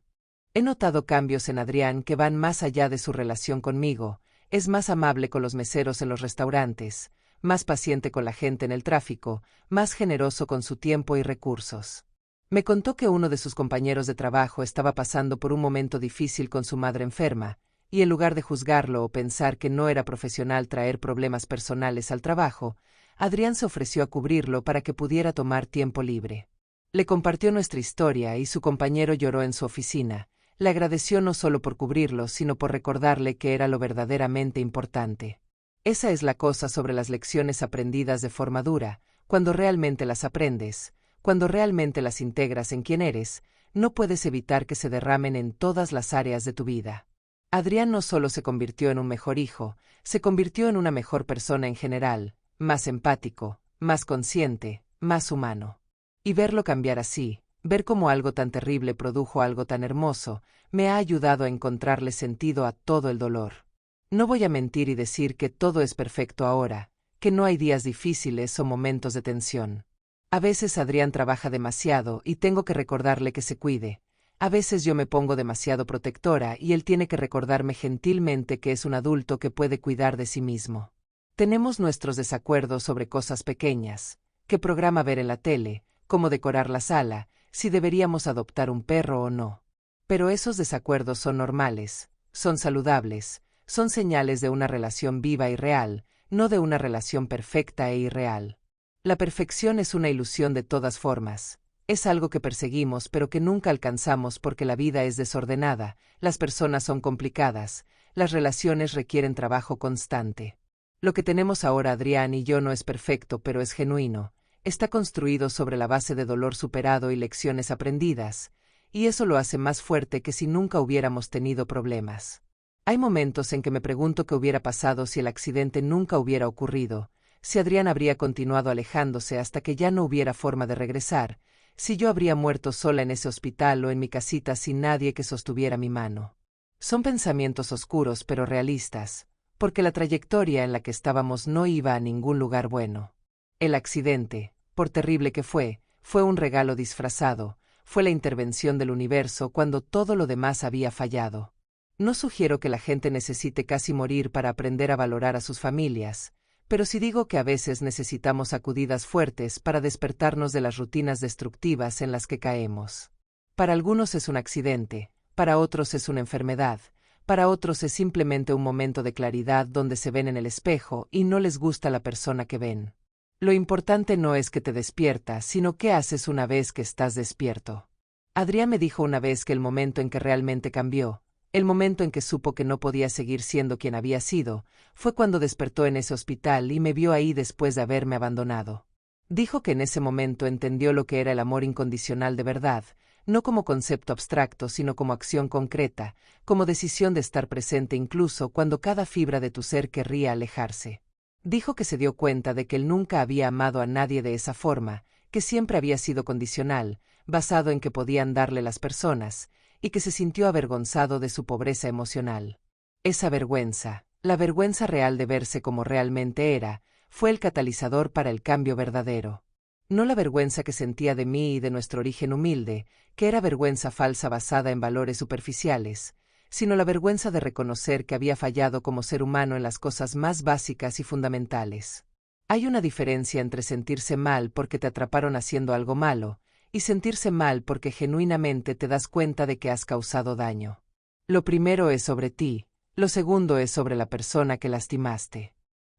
He notado cambios en Adrián que van más allá de su relación conmigo, es más amable con los meseros en los restaurantes, más paciente con la gente en el tráfico, más generoso con su tiempo y recursos. Me contó que uno de sus compañeros de trabajo estaba pasando por un momento difícil con su madre enferma, y en lugar de juzgarlo o pensar que no era profesional traer problemas personales al trabajo, Adrián se ofreció a cubrirlo para que pudiera tomar tiempo libre. Le compartió nuestra historia y su compañero lloró en su oficina. Le agradeció no solo por cubrirlo, sino por recordarle que era lo verdaderamente importante. Esa es la cosa sobre las lecciones aprendidas de forma dura, cuando realmente las aprendes, cuando realmente las integras en quien eres, no puedes evitar que se derramen en todas las áreas de tu vida. Adrián no solo se convirtió en un mejor hijo, se convirtió en una mejor persona en general, más empático, más consciente, más humano. Y verlo cambiar así, ver cómo algo tan terrible produjo algo tan hermoso, me ha ayudado a encontrarle sentido a todo el dolor. No voy a mentir y decir que todo es perfecto ahora, que no hay días difíciles o momentos de tensión. A veces Adrián trabaja demasiado y tengo que recordarle que se cuide. A veces yo me pongo demasiado protectora y él tiene que recordarme gentilmente que es un adulto que puede cuidar de sí mismo. Tenemos nuestros desacuerdos sobre cosas pequeñas, qué programa ver en la tele, cómo decorar la sala, si deberíamos adoptar un perro o no. Pero esos desacuerdos son normales, son saludables, son señales de una relación viva y real, no de una relación perfecta e irreal. La perfección es una ilusión de todas formas. Es algo que perseguimos pero que nunca alcanzamos porque la vida es desordenada, las personas son complicadas, las relaciones requieren trabajo constante. Lo que tenemos ahora Adrián y yo no es perfecto pero es genuino, está construido sobre la base de dolor superado y lecciones aprendidas, y eso lo hace más fuerte que si nunca hubiéramos tenido problemas. Hay momentos en que me pregunto qué hubiera pasado si el accidente nunca hubiera ocurrido, si Adrián habría continuado alejándose hasta que ya no hubiera forma de regresar, si yo habría muerto sola en ese hospital o en mi casita sin nadie que sostuviera mi mano. Son pensamientos oscuros pero realistas, porque la trayectoria en la que estábamos no iba a ningún lugar bueno. El accidente, por terrible que fue un regalo disfrazado, fue la intervención del universo cuando todo lo demás había fallado. No sugiero que la gente necesite casi morir para aprender a valorar a sus familias, pero sí digo que a veces necesitamos sacudidas fuertes para despertarnos de las rutinas destructivas en las que caemos. Para algunos es un accidente, para otros es una enfermedad, para otros es simplemente un momento de claridad donde se ven en el espejo y no les gusta la persona que ven. Lo importante no es que te despiertas, sino qué haces una vez que estás despierto. Adrián me dijo una vez que el momento en que realmente cambió, el momento en que supo que no podía seguir siendo quien había sido, fue cuando despertó en ese hospital y me vio ahí después de haberme abandonado. Dijo que en ese momento entendió lo que era el amor incondicional de verdad, no como concepto abstracto sino como acción concreta, como decisión de estar presente incluso cuando cada fibra de tu ser querría alejarse. Dijo que se dio cuenta de que él nunca había amado a nadie de esa forma, que siempre había sido condicional, basado en que podían darle las personas, y que se sintió avergonzado de su pobreza emocional. Esa vergüenza, la vergüenza real de verse como realmente era, fue el catalizador para el cambio verdadero. No la vergüenza que sentía de mí y de nuestro origen humilde, que era vergüenza falsa basada en valores superficiales, sino la vergüenza de reconocer que había fallado como ser humano en las cosas más básicas y fundamentales. Hay una diferencia entre sentirse mal porque te atraparon haciendo algo malo, y sentirse mal porque genuinamente te das cuenta de que has causado daño. Lo primero es sobre ti, lo segundo es sobre la persona que lastimaste.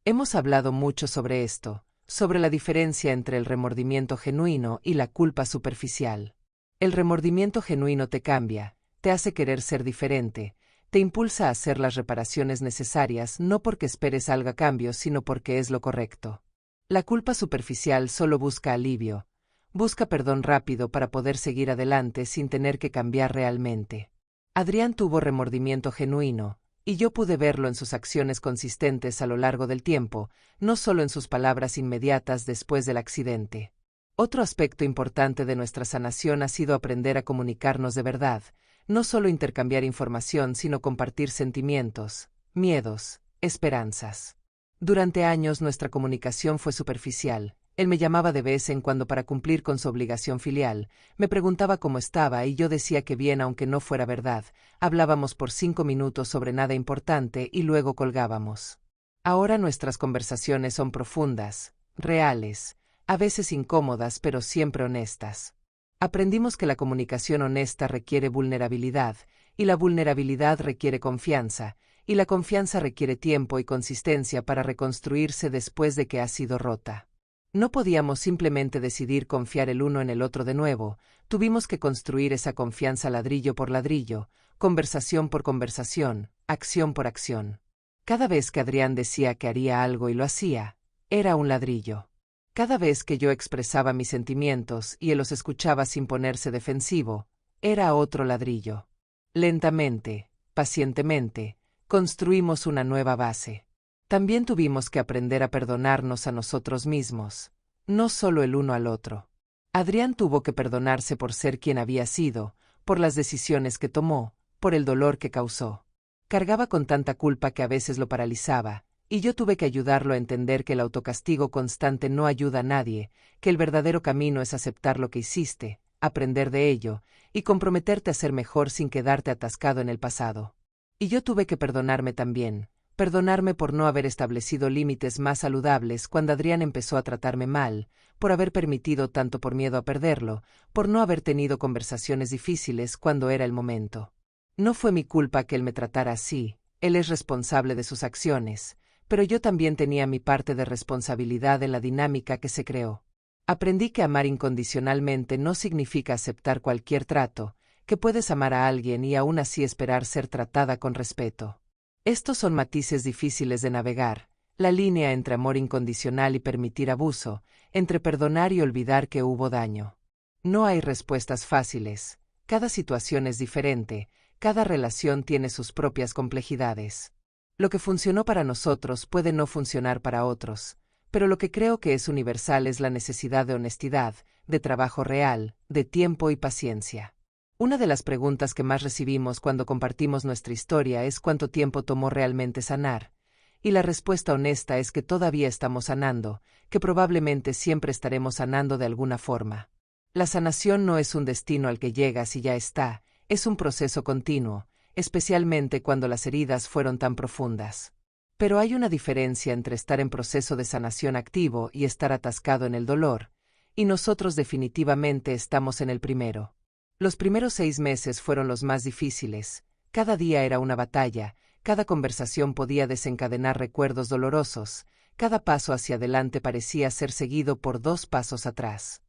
Hemos hablado mucho sobre esto, sobre la diferencia entre el remordimiento genuino y la culpa superficial. El remordimiento genuino te cambia, te hace querer ser diferente, te impulsa a hacer las reparaciones necesarias no porque esperes algo a cambio sino porque es lo correcto. La culpa superficial solo busca alivio, busca perdón rápido para poder seguir adelante sin tener que cambiar realmente. Adrián tuvo remordimiento genuino, y yo pude verlo en sus acciones consistentes a lo largo del tiempo, no solo en sus palabras inmediatas después del accidente. Otro aspecto importante de nuestra sanación ha sido aprender a comunicarnos de verdad, no solo intercambiar información sino compartir sentimientos, miedos, esperanzas. Durante años nuestra comunicación fue superficial. Él me llamaba de vez en cuando para cumplir con su obligación filial, me preguntaba cómo estaba y yo decía que bien aunque no fuera verdad, hablábamos por 5 minutos sobre nada importante y luego colgábamos. Ahora nuestras conversaciones son profundas, reales, a veces incómodas pero siempre honestas. Aprendimos que la comunicación honesta requiere vulnerabilidad, y la vulnerabilidad requiere confianza, y la confianza requiere tiempo y consistencia para reconstruirse después de que ha sido rota. No podíamos simplemente decidir confiar el uno en el otro de nuevo, tuvimos que construir esa confianza ladrillo por ladrillo, conversación por conversación, acción por acción. Cada vez que Adrián decía que haría algo y lo hacía, era un ladrillo. Cada vez que yo expresaba mis sentimientos y él los escuchaba sin ponerse defensivo, era otro ladrillo. Lentamente, pacientemente, construimos una nueva base. También tuvimos que aprender a perdonarnos a nosotros mismos, no solo el uno al otro. Adrián tuvo que perdonarse por ser quien había sido, por las decisiones que tomó, por el dolor que causó. Cargaba con tanta culpa que a veces lo paralizaba, y yo tuve que ayudarlo a entender que el autocastigo constante no ayuda a nadie, que el verdadero camino es aceptar lo que hiciste, aprender de ello, y comprometerte a ser mejor sin quedarte atascado en el pasado. Y yo tuve que perdonarme también, Perdonarme por no haber establecido límites más saludables cuando Adrián empezó a tratarme mal, por haber permitido tanto por miedo a perderlo, por no haber tenido conversaciones difíciles cuando era el momento. No fue mi culpa que él me tratara así, él es responsable de sus acciones, pero yo también tenía mi parte de responsabilidad en la dinámica que se creó. Aprendí que amar incondicionalmente no significa aceptar cualquier trato, que puedes amar a alguien y aún así esperar ser tratada con respeto. Estos son matices difíciles de navegar, la línea entre amor incondicional y permitir abuso, entre perdonar y olvidar que hubo daño. No hay respuestas fáciles, cada situación es diferente, cada relación tiene sus propias complejidades. Lo que funcionó para nosotros puede no funcionar para otros, pero lo que creo que es universal es la necesidad de honestidad, de trabajo real, de tiempo y paciencia. Una de las preguntas que más recibimos cuando compartimos nuestra historia es cuánto tiempo tomó realmente sanar, y la respuesta honesta es que todavía estamos sanando, que probablemente siempre estaremos sanando de alguna forma. La sanación no es un destino al que llegas y ya está, es un proceso continuo, especialmente cuando las heridas fueron tan profundas. Pero hay una diferencia entre estar en proceso de sanación activo y estar atascado en el dolor, y nosotros definitivamente estamos en el primero. Los primeros 6 meses fueron los más difíciles, cada día era una batalla, cada conversación podía desencadenar recuerdos dolorosos, cada paso hacia adelante parecía ser seguido por 2 pasos atrás.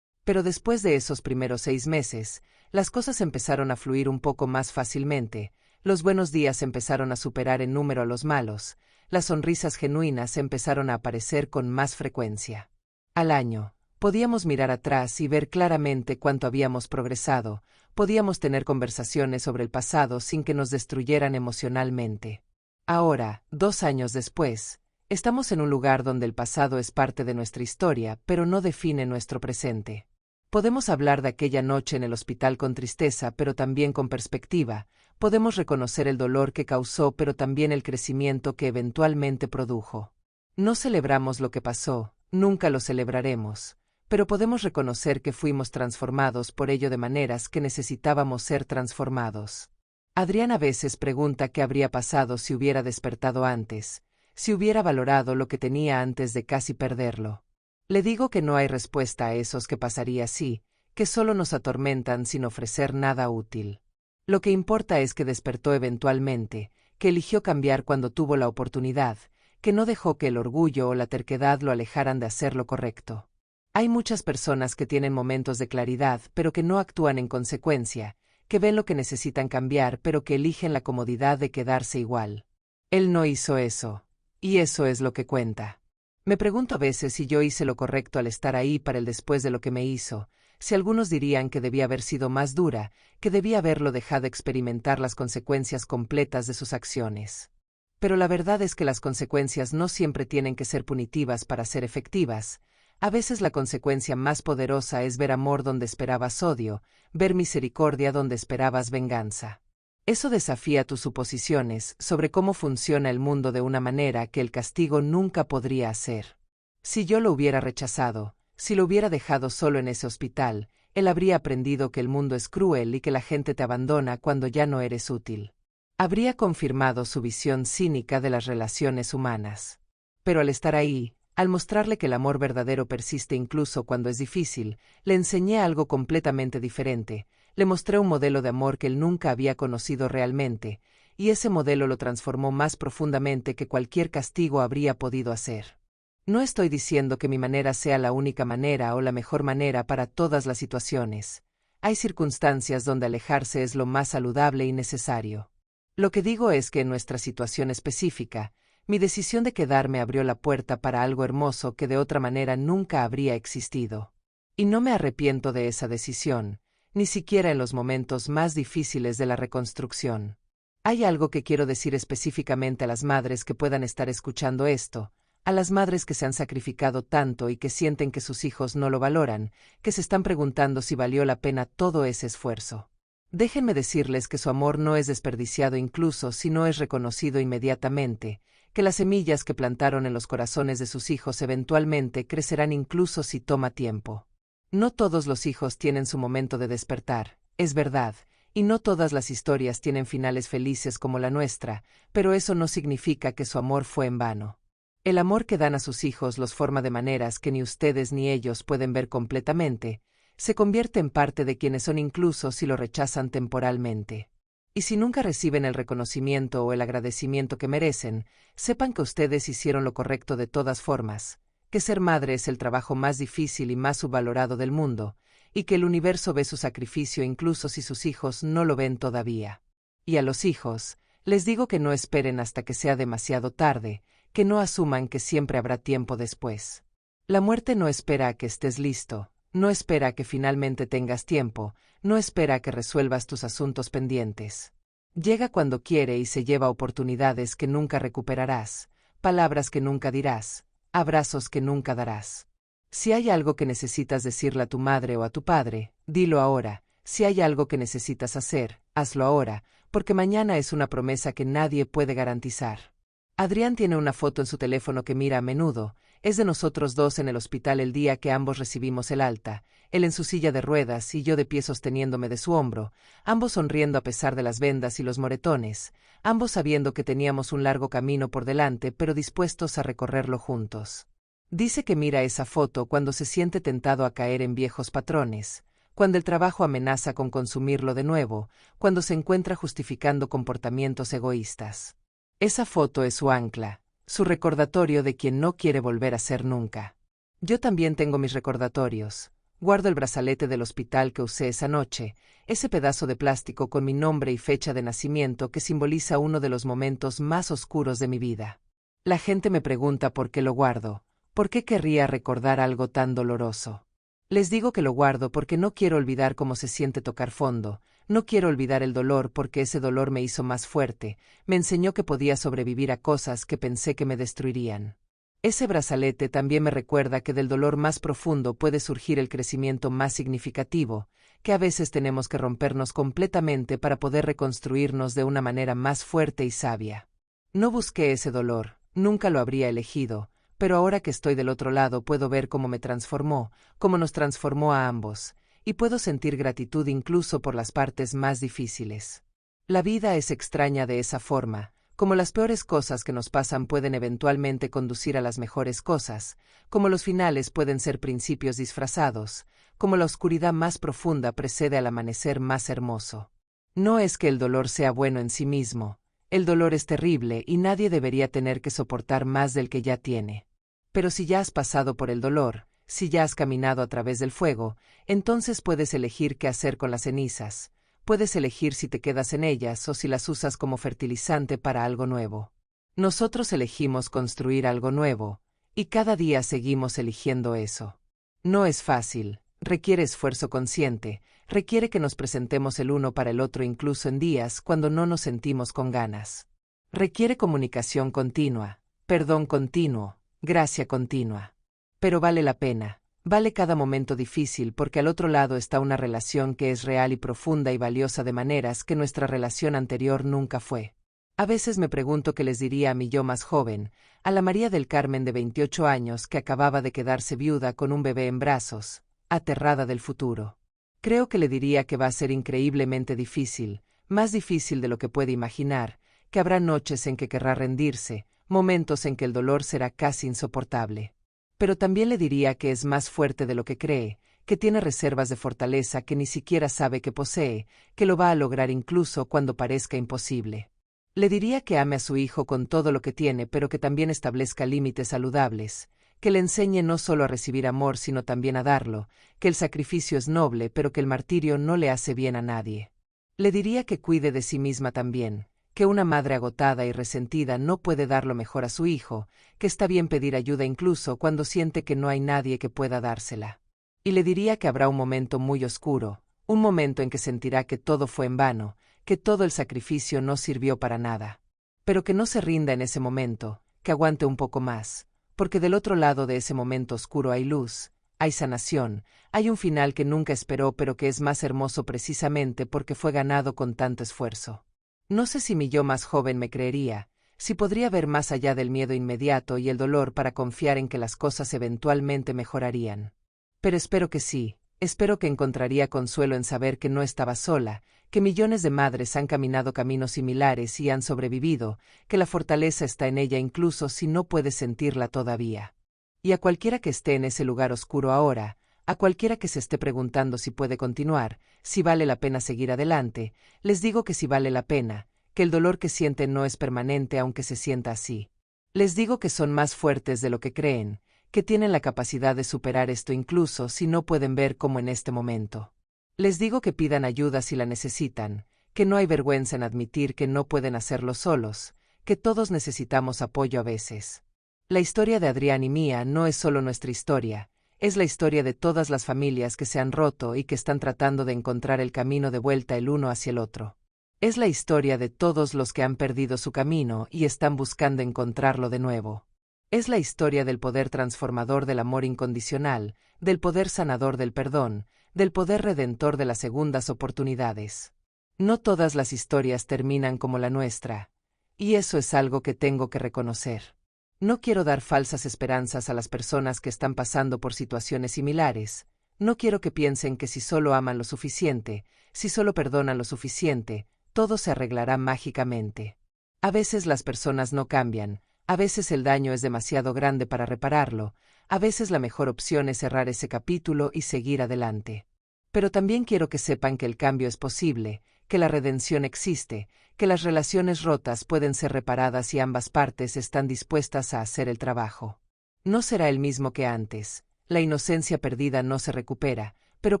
Pero después de esos primeros 6 meses, las cosas empezaron a fluir un poco más fácilmente, los buenos días empezaron a superar en número a los malos, las sonrisas genuinas empezaron a aparecer con más frecuencia. Al año, podíamos mirar atrás y ver claramente cuánto habíamos progresado, podíamos tener conversaciones sobre el pasado sin que nos destruyeran emocionalmente. Ahora, 2 años después, estamos en un lugar donde el pasado es parte de nuestra historia, pero no define nuestro presente. Podemos hablar de aquella noche en el hospital con tristeza, pero también con perspectiva. Podemos reconocer el dolor que causó, pero también el crecimiento que eventualmente produjo. No celebramos lo que pasó, nunca lo celebraremos, pero podemos reconocer que fuimos transformados por ello de maneras que necesitábamos ser transformados. Adrián a veces pregunta qué habría pasado si hubiera despertado antes, si hubiera valorado lo que tenía antes de casi perderlo. Le digo que no hay respuesta a esos que pasaría así, que solo nos atormentan sin ofrecer nada útil. Lo que importa es que despertó eventualmente, que eligió cambiar cuando tuvo la oportunidad, que no dejó que el orgullo o la terquedad lo alejaran de hacer lo correcto. Hay muchas personas que tienen momentos de claridad, pero que no actúan en consecuencia, que ven lo que necesitan cambiar, pero que eligen la comodidad de quedarse igual. Él no hizo eso, y eso es lo que cuenta. Me pregunto a veces si yo hice lo correcto al estar ahí para él después de lo que me hizo, si algunos dirían que debía haber sido más dura, que debía haberlo dejado experimentar las consecuencias completas de sus acciones. Pero la verdad es que las consecuencias no siempre tienen que ser punitivas para ser efectivas. A veces la consecuencia más poderosa es ver amor donde esperabas odio, ver misericordia donde esperabas venganza. Eso desafía tus suposiciones sobre cómo funciona el mundo de una manera que el castigo nunca podría hacer. Si yo lo hubiera rechazado, si lo hubiera dejado solo en ese hospital, él habría aprendido que el mundo es cruel y que la gente te abandona cuando ya no eres útil. Habría confirmado su visión cínica de las relaciones humanas. Pero al estar ahí, al mostrarle que el amor verdadero persiste incluso cuando es difícil, le enseñé algo completamente diferente, le mostré un modelo de amor que él nunca había conocido realmente, y ese modelo lo transformó más profundamente que cualquier castigo habría podido hacer. No estoy diciendo que mi manera sea la única manera o la mejor manera para todas las situaciones. Hay circunstancias donde alejarse es lo más saludable y necesario. Lo que digo es que en nuestra situación específica, mi decisión de quedarme abrió la puerta para algo hermoso que de otra manera nunca habría existido. Y no me arrepiento de esa decisión, ni siquiera en los momentos más difíciles de la reconstrucción. Hay algo que quiero decir específicamente a las madres que puedan estar escuchando esto, a las madres que se han sacrificado tanto y que sienten que sus hijos no lo valoran, que se están preguntando si valió la pena todo ese esfuerzo. Déjenme decirles que su amor no es desperdiciado incluso si no es reconocido inmediatamente, que las semillas que plantaron en los corazones de sus hijos eventualmente crecerán incluso si toma tiempo. No todos los hijos tienen su momento de despertar, es verdad, y no todas las historias tienen finales felices como la nuestra, pero eso no significa que su amor fue en vano. El amor que dan a sus hijos los forma de maneras que ni ustedes ni ellos pueden ver completamente, se convierte en parte de quienes son incluso si lo rechazan temporalmente. Y si nunca reciben el reconocimiento o el agradecimiento que merecen, sepan que ustedes hicieron lo correcto de todas formas, que ser madre es el trabajo más difícil y más subvalorado del mundo, y que el universo ve su sacrificio incluso si sus hijos no lo ven todavía. Y a los hijos, les digo que no esperen hasta que sea demasiado tarde, que no asuman que siempre habrá tiempo después. La muerte no espera a que estés listo, no espera a que finalmente tengas tiempo, no espera a que resuelvas tus asuntos pendientes. Llega cuando quiere y se lleva oportunidades que nunca recuperarás, palabras que nunca dirás, abrazos que nunca darás. Si hay algo que necesitas decirle a tu madre o a tu padre, dilo ahora. Si hay algo que necesitas hacer, hazlo ahora, porque mañana es una promesa que nadie puede garantizar. Adrián tiene una foto en su teléfono que mira a menudo, es de nosotros dos en el hospital el día que ambos recibimos el alta, él en su silla de ruedas y yo de pie sosteniéndome de su hombro, ambos sonriendo a pesar de las vendas y los moretones, ambos sabiendo que teníamos un largo camino por delante pero dispuestos a recorrerlo juntos. Dice que mira esa foto cuando se siente tentado a caer en viejos patrones, cuando el trabajo amenaza con consumirlo de nuevo, cuando se encuentra justificando comportamientos egoístas. Esa foto es su ancla, su recordatorio de quien no quiere volver a ser nunca. Yo también tengo mis recordatorios. Guardo el brazalete del hospital que usé esa noche, ese pedazo de plástico con mi nombre y fecha de nacimiento que simboliza uno de los momentos más oscuros de mi vida. La gente me pregunta por qué lo guardo, por qué querría recordar algo tan doloroso. Les digo que lo guardo porque no quiero olvidar cómo se siente tocar fondo, no quiero olvidar el dolor porque ese dolor me hizo más fuerte, me enseñó que podía sobrevivir a cosas que pensé que me destruirían. Ese brazalete también me recuerda que del dolor más profundo puede surgir el crecimiento más significativo, que a veces tenemos que rompernos completamente para poder reconstruirnos de una manera más fuerte y sabia. No busqué ese dolor, nunca lo habría elegido, pero ahora que estoy del otro lado puedo ver cómo me transformó, cómo nos transformó a ambos, y puedo sentir gratitud incluso por las partes más difíciles. La vida es extraña de esa forma, como las peores cosas que nos pasan pueden eventualmente conducir a las mejores cosas, como los finales pueden ser principios disfrazados, como la oscuridad más profunda precede al amanecer más hermoso. No es que el dolor sea bueno en sí mismo, el dolor es terrible y nadie debería tener que soportar más del que ya tiene. Pero si ya has pasado por el dolor, si ya has caminado a través del fuego, entonces puedes elegir qué hacer con las cenizas, puedes elegir si te quedas en ellas o si las usas como fertilizante para algo nuevo. Nosotros elegimos construir algo nuevo, y cada día seguimos eligiendo eso. No es fácil, requiere esfuerzo consciente, requiere que nos presentemos el uno para el otro incluso en días cuando no nos sentimos con ganas. Requiere comunicación continua, perdón continuo, gracia continua. Pero vale la pena, vale cada momento difícil porque al otro lado está una relación que es real y profunda y valiosa de maneras que nuestra relación anterior nunca fue. A veces me pregunto qué les diría a mi yo más joven, a la María del Carmen de 28 años que acababa de quedarse viuda con un bebé en brazos, aterrada del futuro. Creo que le diría que va a ser increíblemente difícil, más difícil de lo que puede imaginar, que habrá noches en que querrá rendirse, momentos en que el dolor será casi insoportable. Pero también le diría que es más fuerte de lo que cree, que tiene reservas de fortaleza que ni siquiera sabe que posee, que lo va a lograr incluso cuando parezca imposible. Le diría que ame a su hijo con todo lo que tiene, pero que también establezca límites saludables, que le enseñe no solo a recibir amor sino también a darlo, que el sacrificio es noble pero que el martirio no le hace bien a nadie. Le diría que cuide de sí misma también, que una madre agotada y resentida no puede dar lo mejor a su hijo, que está bien pedir ayuda incluso cuando siente que no hay nadie que pueda dársela. Y le diría que habrá un momento muy oscuro, un momento en que sentirá que todo fue en vano, que todo el sacrificio no sirvió para nada. Pero que no se rinda en ese momento, que aguante un poco más, porque del otro lado de ese momento oscuro hay luz, hay sanación, hay un final que nunca esperó pero que es más hermoso precisamente porque fue ganado con tanto esfuerzo. No sé si mi yo más joven me creería, si podría ver más allá del miedo inmediato y el dolor para confiar en que las cosas eventualmente mejorarían. Pero espero que sí, Espero que encontraría consuelo en saber que no estaba sola, que millones de madres han caminado caminos similares y han sobrevivido, que la fortaleza está en ella incluso si no puedes sentirla todavía. Y a cualquiera que esté en ese lugar oscuro ahora, a cualquiera que se esté preguntando si puede continuar, si vale la pena seguir adelante, les digo que sí vale la pena, que el dolor que sienten no es permanente aunque se sienta así. Les digo que son más fuertes de lo que creen, que tienen la capacidad de superar esto incluso si no pueden ver cómo en este momento. Les digo que pidan ayuda si la necesitan, que no hay vergüenza en admitir que no pueden hacerlo solos, que todos necesitamos apoyo a veces. La historia de Adrián y mía no es solo nuestra historia, es la historia de todas las familias que se han roto y que están tratando de encontrar el camino de vuelta el uno hacia el otro. Es la historia de todos los que han perdido su camino y están buscando encontrarlo de nuevo. Es la historia del poder transformador del amor incondicional, del poder sanador del perdón, del poder redentor de las segundas oportunidades. No todas las historias terminan como la nuestra, y eso es algo que tengo que reconocer. No quiero dar falsas esperanzas a las personas que están pasando por situaciones similares. No quiero que piensen que si solo aman lo suficiente, si solo perdonan lo suficiente, todo se arreglará mágicamente. A veces las personas no cambian, a veces el daño es demasiado grande para repararlo, a veces la mejor opción es cerrar ese capítulo y seguir adelante. Pero también quiero que sepan que el cambio es posible, que la redención existe, que las relaciones rotas pueden ser reparadas y ambas partes están dispuestas a hacer el trabajo. No será el mismo que antes, la inocencia perdida no se recupera, pero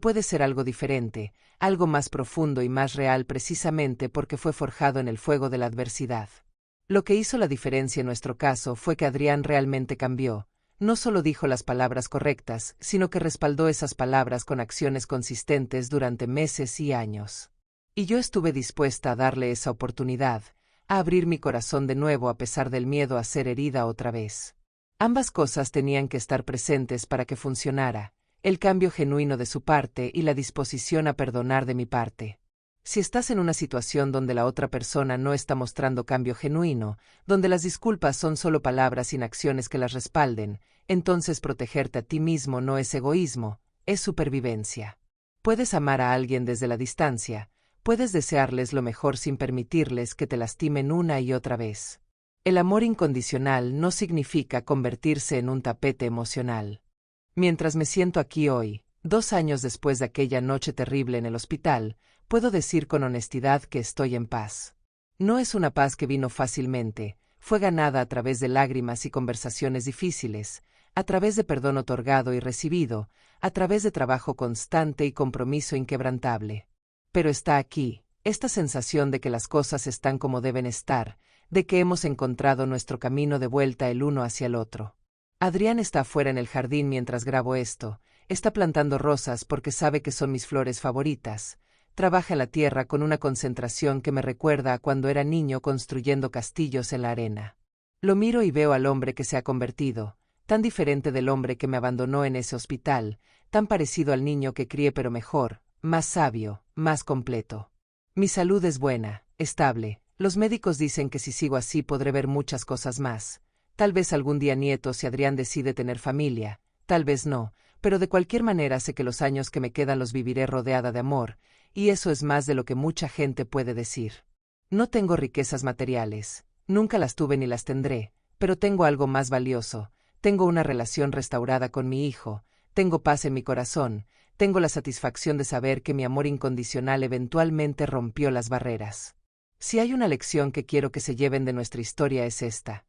puede ser algo diferente, algo más profundo y más real precisamente porque fue forjado en el fuego de la adversidad. Lo que hizo la diferencia en nuestro caso fue que Adrián realmente cambió. No solo dijo las palabras correctas, sino que respaldó esas palabras con acciones consistentes durante meses y años. Y yo estuve dispuesta a darle esa oportunidad, a abrir mi corazón de nuevo a pesar del miedo a ser herida otra vez. Ambas cosas tenían que estar presentes para que funcionara, el cambio genuino de su parte y la disposición a perdonar de mi parte. Si estás en una situación donde la otra persona no está mostrando cambio genuino, donde las disculpas son solo palabras sin acciones que las respalden, entonces protegerte a ti mismo no es egoísmo, es supervivencia. Puedes amar a alguien desde la distancia, puedes desearles lo mejor sin permitirles que te lastimen una y otra vez. El amor incondicional no significa convertirse en un tapete emocional. Mientras me siento aquí hoy, 2 años después de aquella noche terrible en el hospital, puedo decir con honestidad que estoy en paz. No es una paz que vino fácilmente, fue ganada a través de lágrimas y conversaciones difíciles, a través de perdón otorgado y recibido, a través de trabajo constante y compromiso inquebrantable. Pero está aquí, esta sensación de que las cosas están como deben estar, de que hemos encontrado nuestro camino de vuelta el uno hacia el otro. Adrián está afuera en el jardín mientras grabo esto, está plantando rosas porque sabe que son mis flores favoritas. Trabaja en la tierra con una concentración que me recuerda a cuando era niño construyendo castillos en la arena. Lo miro y veo al hombre que se ha convertido, tan diferente del hombre que me abandonó en ese hospital, tan parecido al niño que crié pero mejor, más sabio, más completo. Mi salud es buena, estable, los médicos dicen que si sigo así podré ver muchas cosas más. Tal vez algún día nietos si Adrián decide tener familia, tal vez no, pero de cualquier manera sé que los años que me quedan los viviré rodeada de amor, y eso es más de lo que mucha gente puede decir. No tengo riquezas materiales, nunca las tuve ni las tendré, pero tengo algo más valioso, tengo una relación restaurada con mi hijo, tengo paz en mi corazón, tengo la satisfacción de saber que mi amor incondicional eventualmente rompió las barreras. Si hay una lección que quiero que se lleven de nuestra historia es esta.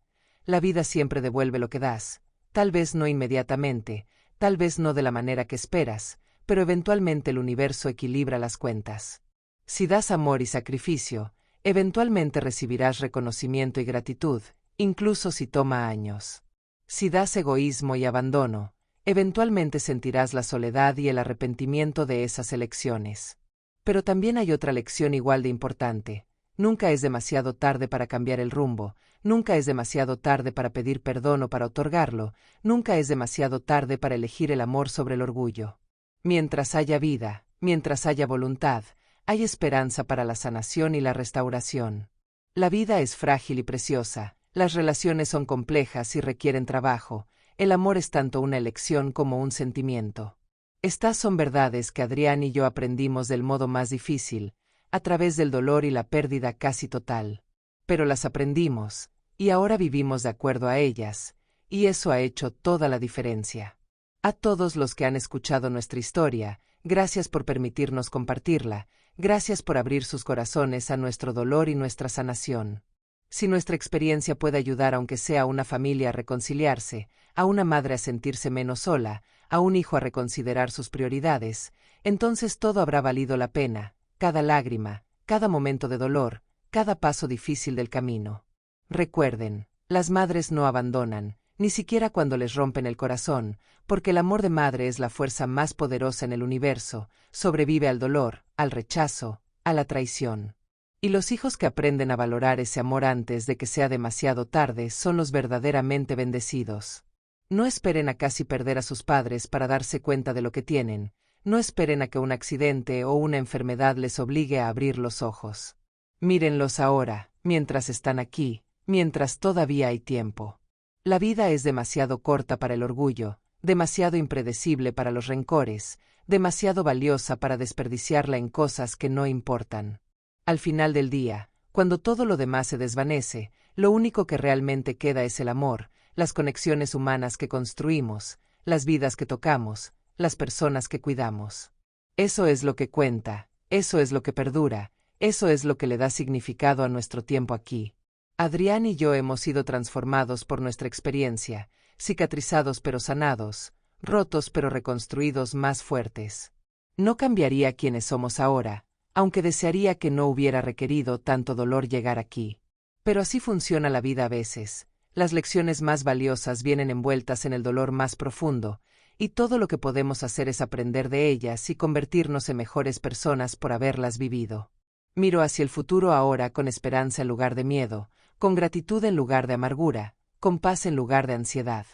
La vida siempre devuelve lo que das, tal vez no inmediatamente, tal vez no de la manera que esperas, pero eventualmente el universo equilibra las cuentas. Si das amor y sacrificio, eventualmente recibirás reconocimiento y gratitud, incluso si toma años. Si das egoísmo y abandono, eventualmente sentirás la soledad y el arrepentimiento de esas elecciones. Pero también hay otra lección igual de importante. Nunca es demasiado tarde para cambiar el rumbo, nunca es demasiado tarde para pedir perdón o para otorgarlo, nunca es demasiado tarde para elegir el amor sobre el orgullo. Mientras haya vida, mientras haya voluntad, hay esperanza para la sanación y la restauración. La vida es frágil y preciosa, las relaciones son complejas y requieren trabajo, el amor es tanto una elección como un sentimiento. Estas son verdades que Adrián y yo aprendimos del modo más difícil, a través del dolor y la pérdida casi total. Pero las aprendimos, y ahora vivimos de acuerdo a ellas, y eso ha hecho toda la diferencia. A todos los que han escuchado nuestra historia, gracias por permitirnos compartirla, gracias por abrir sus corazones a nuestro dolor y nuestra sanación. Si nuestra experiencia puede ayudar aunque sea a una familia a reconciliarse, a una madre a sentirse menos sola, a un hijo a reconsiderar sus prioridades, entonces todo habrá valido la pena, cada lágrima, cada momento de dolor, cada paso difícil del camino. Recuerden, las madres no abandonan, ni siquiera cuando les rompen el corazón, porque el amor de madre es la fuerza más poderosa en el universo, sobrevive al dolor, al rechazo, a la traición. Y los hijos que aprenden a valorar ese amor antes de que sea demasiado tarde son los verdaderamente bendecidos. No esperen a casi perder a sus padres para darse cuenta de lo que tienen, no esperen a que un accidente o una enfermedad les obligue a abrir los ojos. Mírenlos ahora, mientras están aquí, mientras todavía hay tiempo. La vida es demasiado corta para el orgullo, demasiado impredecible para los rencores, demasiado valiosa para desperdiciarla en cosas que no importan. Al final del día, cuando todo lo demás se desvanece, lo único que realmente queda es el amor, las conexiones humanas que construimos, las vidas que tocamos, las personas que cuidamos. Eso es lo que cuenta, eso es lo que perdura, eso es lo que le da significado a nuestro tiempo aquí. Adrián y yo hemos sido transformados por nuestra experiencia, cicatrizados pero sanados, rotos pero reconstruidos más fuertes. No cambiaría quienes somos ahora, aunque desearía que no hubiera requerido tanto dolor llegar aquí. Pero así funciona la vida a veces. Las lecciones más valiosas vienen envueltas en el dolor más profundo, y todo lo que podemos hacer es aprender de ellas y convertirnos en mejores personas por haberlas vivido. Miro hacia el futuro ahora con esperanza en lugar de miedo, con gratitud en lugar de amargura, con paz en lugar de ansiedad.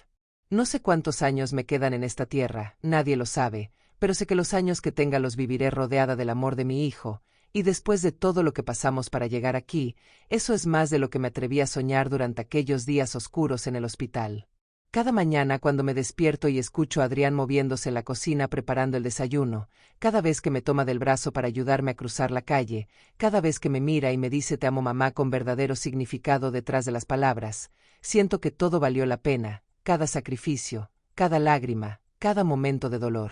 No sé cuántos años me quedan en esta tierra, nadie lo sabe, pero sé que los años que tenga los viviré rodeada del amor de mi hijo, y después de todo lo que pasamos para llegar aquí, eso es más de lo que me atreví a soñar durante aquellos días oscuros en el hospital. Cada mañana cuando me despierto y escucho a Adrián moviéndose en la cocina preparando el desayuno, cada vez que me toma del brazo para ayudarme a cruzar la calle, cada vez que me mira y me dice te amo mamá con verdadero significado detrás de las palabras, siento que todo valió la pena, cada sacrificio, cada lágrima, cada momento de dolor.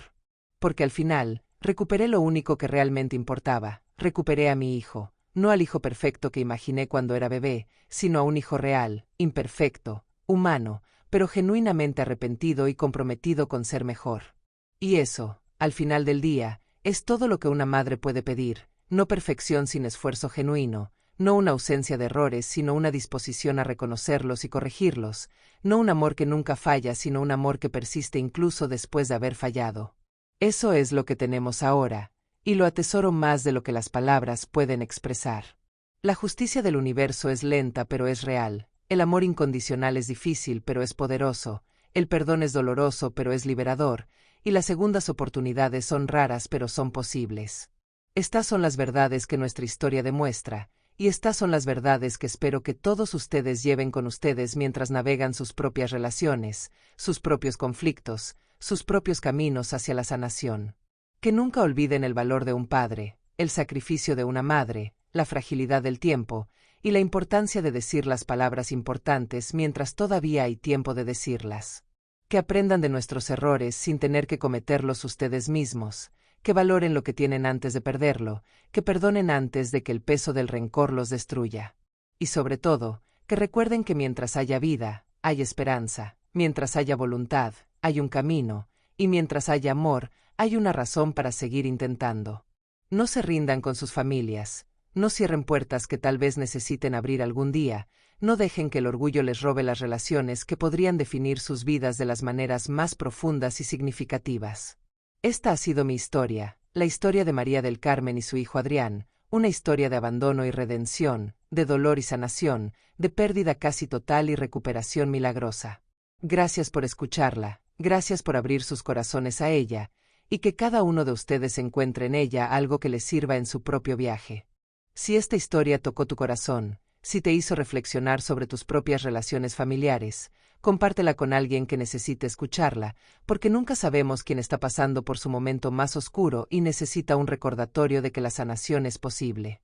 Porque al final, recuperé lo único que realmente importaba, recuperé a mi hijo, no al hijo perfecto que imaginé cuando era bebé, sino a un hijo real, imperfecto, humano, pero genuinamente arrepentido y comprometido con ser mejor. Y eso, al final del día, es todo lo que una madre puede pedir, no perfección sin esfuerzo genuino, no una ausencia de errores, sino una disposición a reconocerlos y corregirlos, no un amor que nunca falla, sino un amor que persiste incluso después de haber fallado. Eso es lo que tenemos ahora, y lo atesoro más de lo que las palabras pueden expresar. La justicia del universo es lenta pero es real, el amor incondicional es difícil pero es poderoso, el perdón es doloroso pero es liberador, y las segundas oportunidades son raras pero son posibles. Estas son las verdades que nuestra historia demuestra, y estas son las verdades que espero que todos ustedes lleven con ustedes mientras navegan sus propias relaciones, sus propios conflictos, sus propios caminos hacia la sanación. Que nunca olviden el valor de un padre, el sacrificio de una madre, la fragilidad del tiempo, y la importancia de decir las palabras importantes mientras todavía hay tiempo de decirlas. Que aprendan de nuestros errores sin tener que cometerlos ustedes mismos, que valoren lo que tienen antes de perderlo, que perdonen antes de que el peso del rencor los destruya. Y sobre todo, que recuerden que mientras haya vida, hay esperanza, mientras haya voluntad, hay un camino, y mientras haya amor, hay una razón para seguir intentando. No se rindan con sus familias, no cierren puertas que tal vez necesiten abrir algún día, no dejen que el orgullo les robe las relaciones que podrían definir sus vidas de las maneras más profundas y significativas. Esta ha sido mi historia, la historia de María del Carmen y su hijo Adrián, una historia de abandono y redención, de dolor y sanación, de pérdida casi total y recuperación milagrosa. Gracias por escucharla, gracias por abrir sus corazones a ella, y que cada uno de ustedes encuentre en ella algo que les sirva en su propio viaje. Si esta historia tocó tu corazón, si te hizo reflexionar sobre tus propias relaciones familiares, Compártela con alguien que necesite escucharla, porque nunca sabemos quién está pasando por su momento más oscuro y necesita un recordatorio de que la sanación es posible.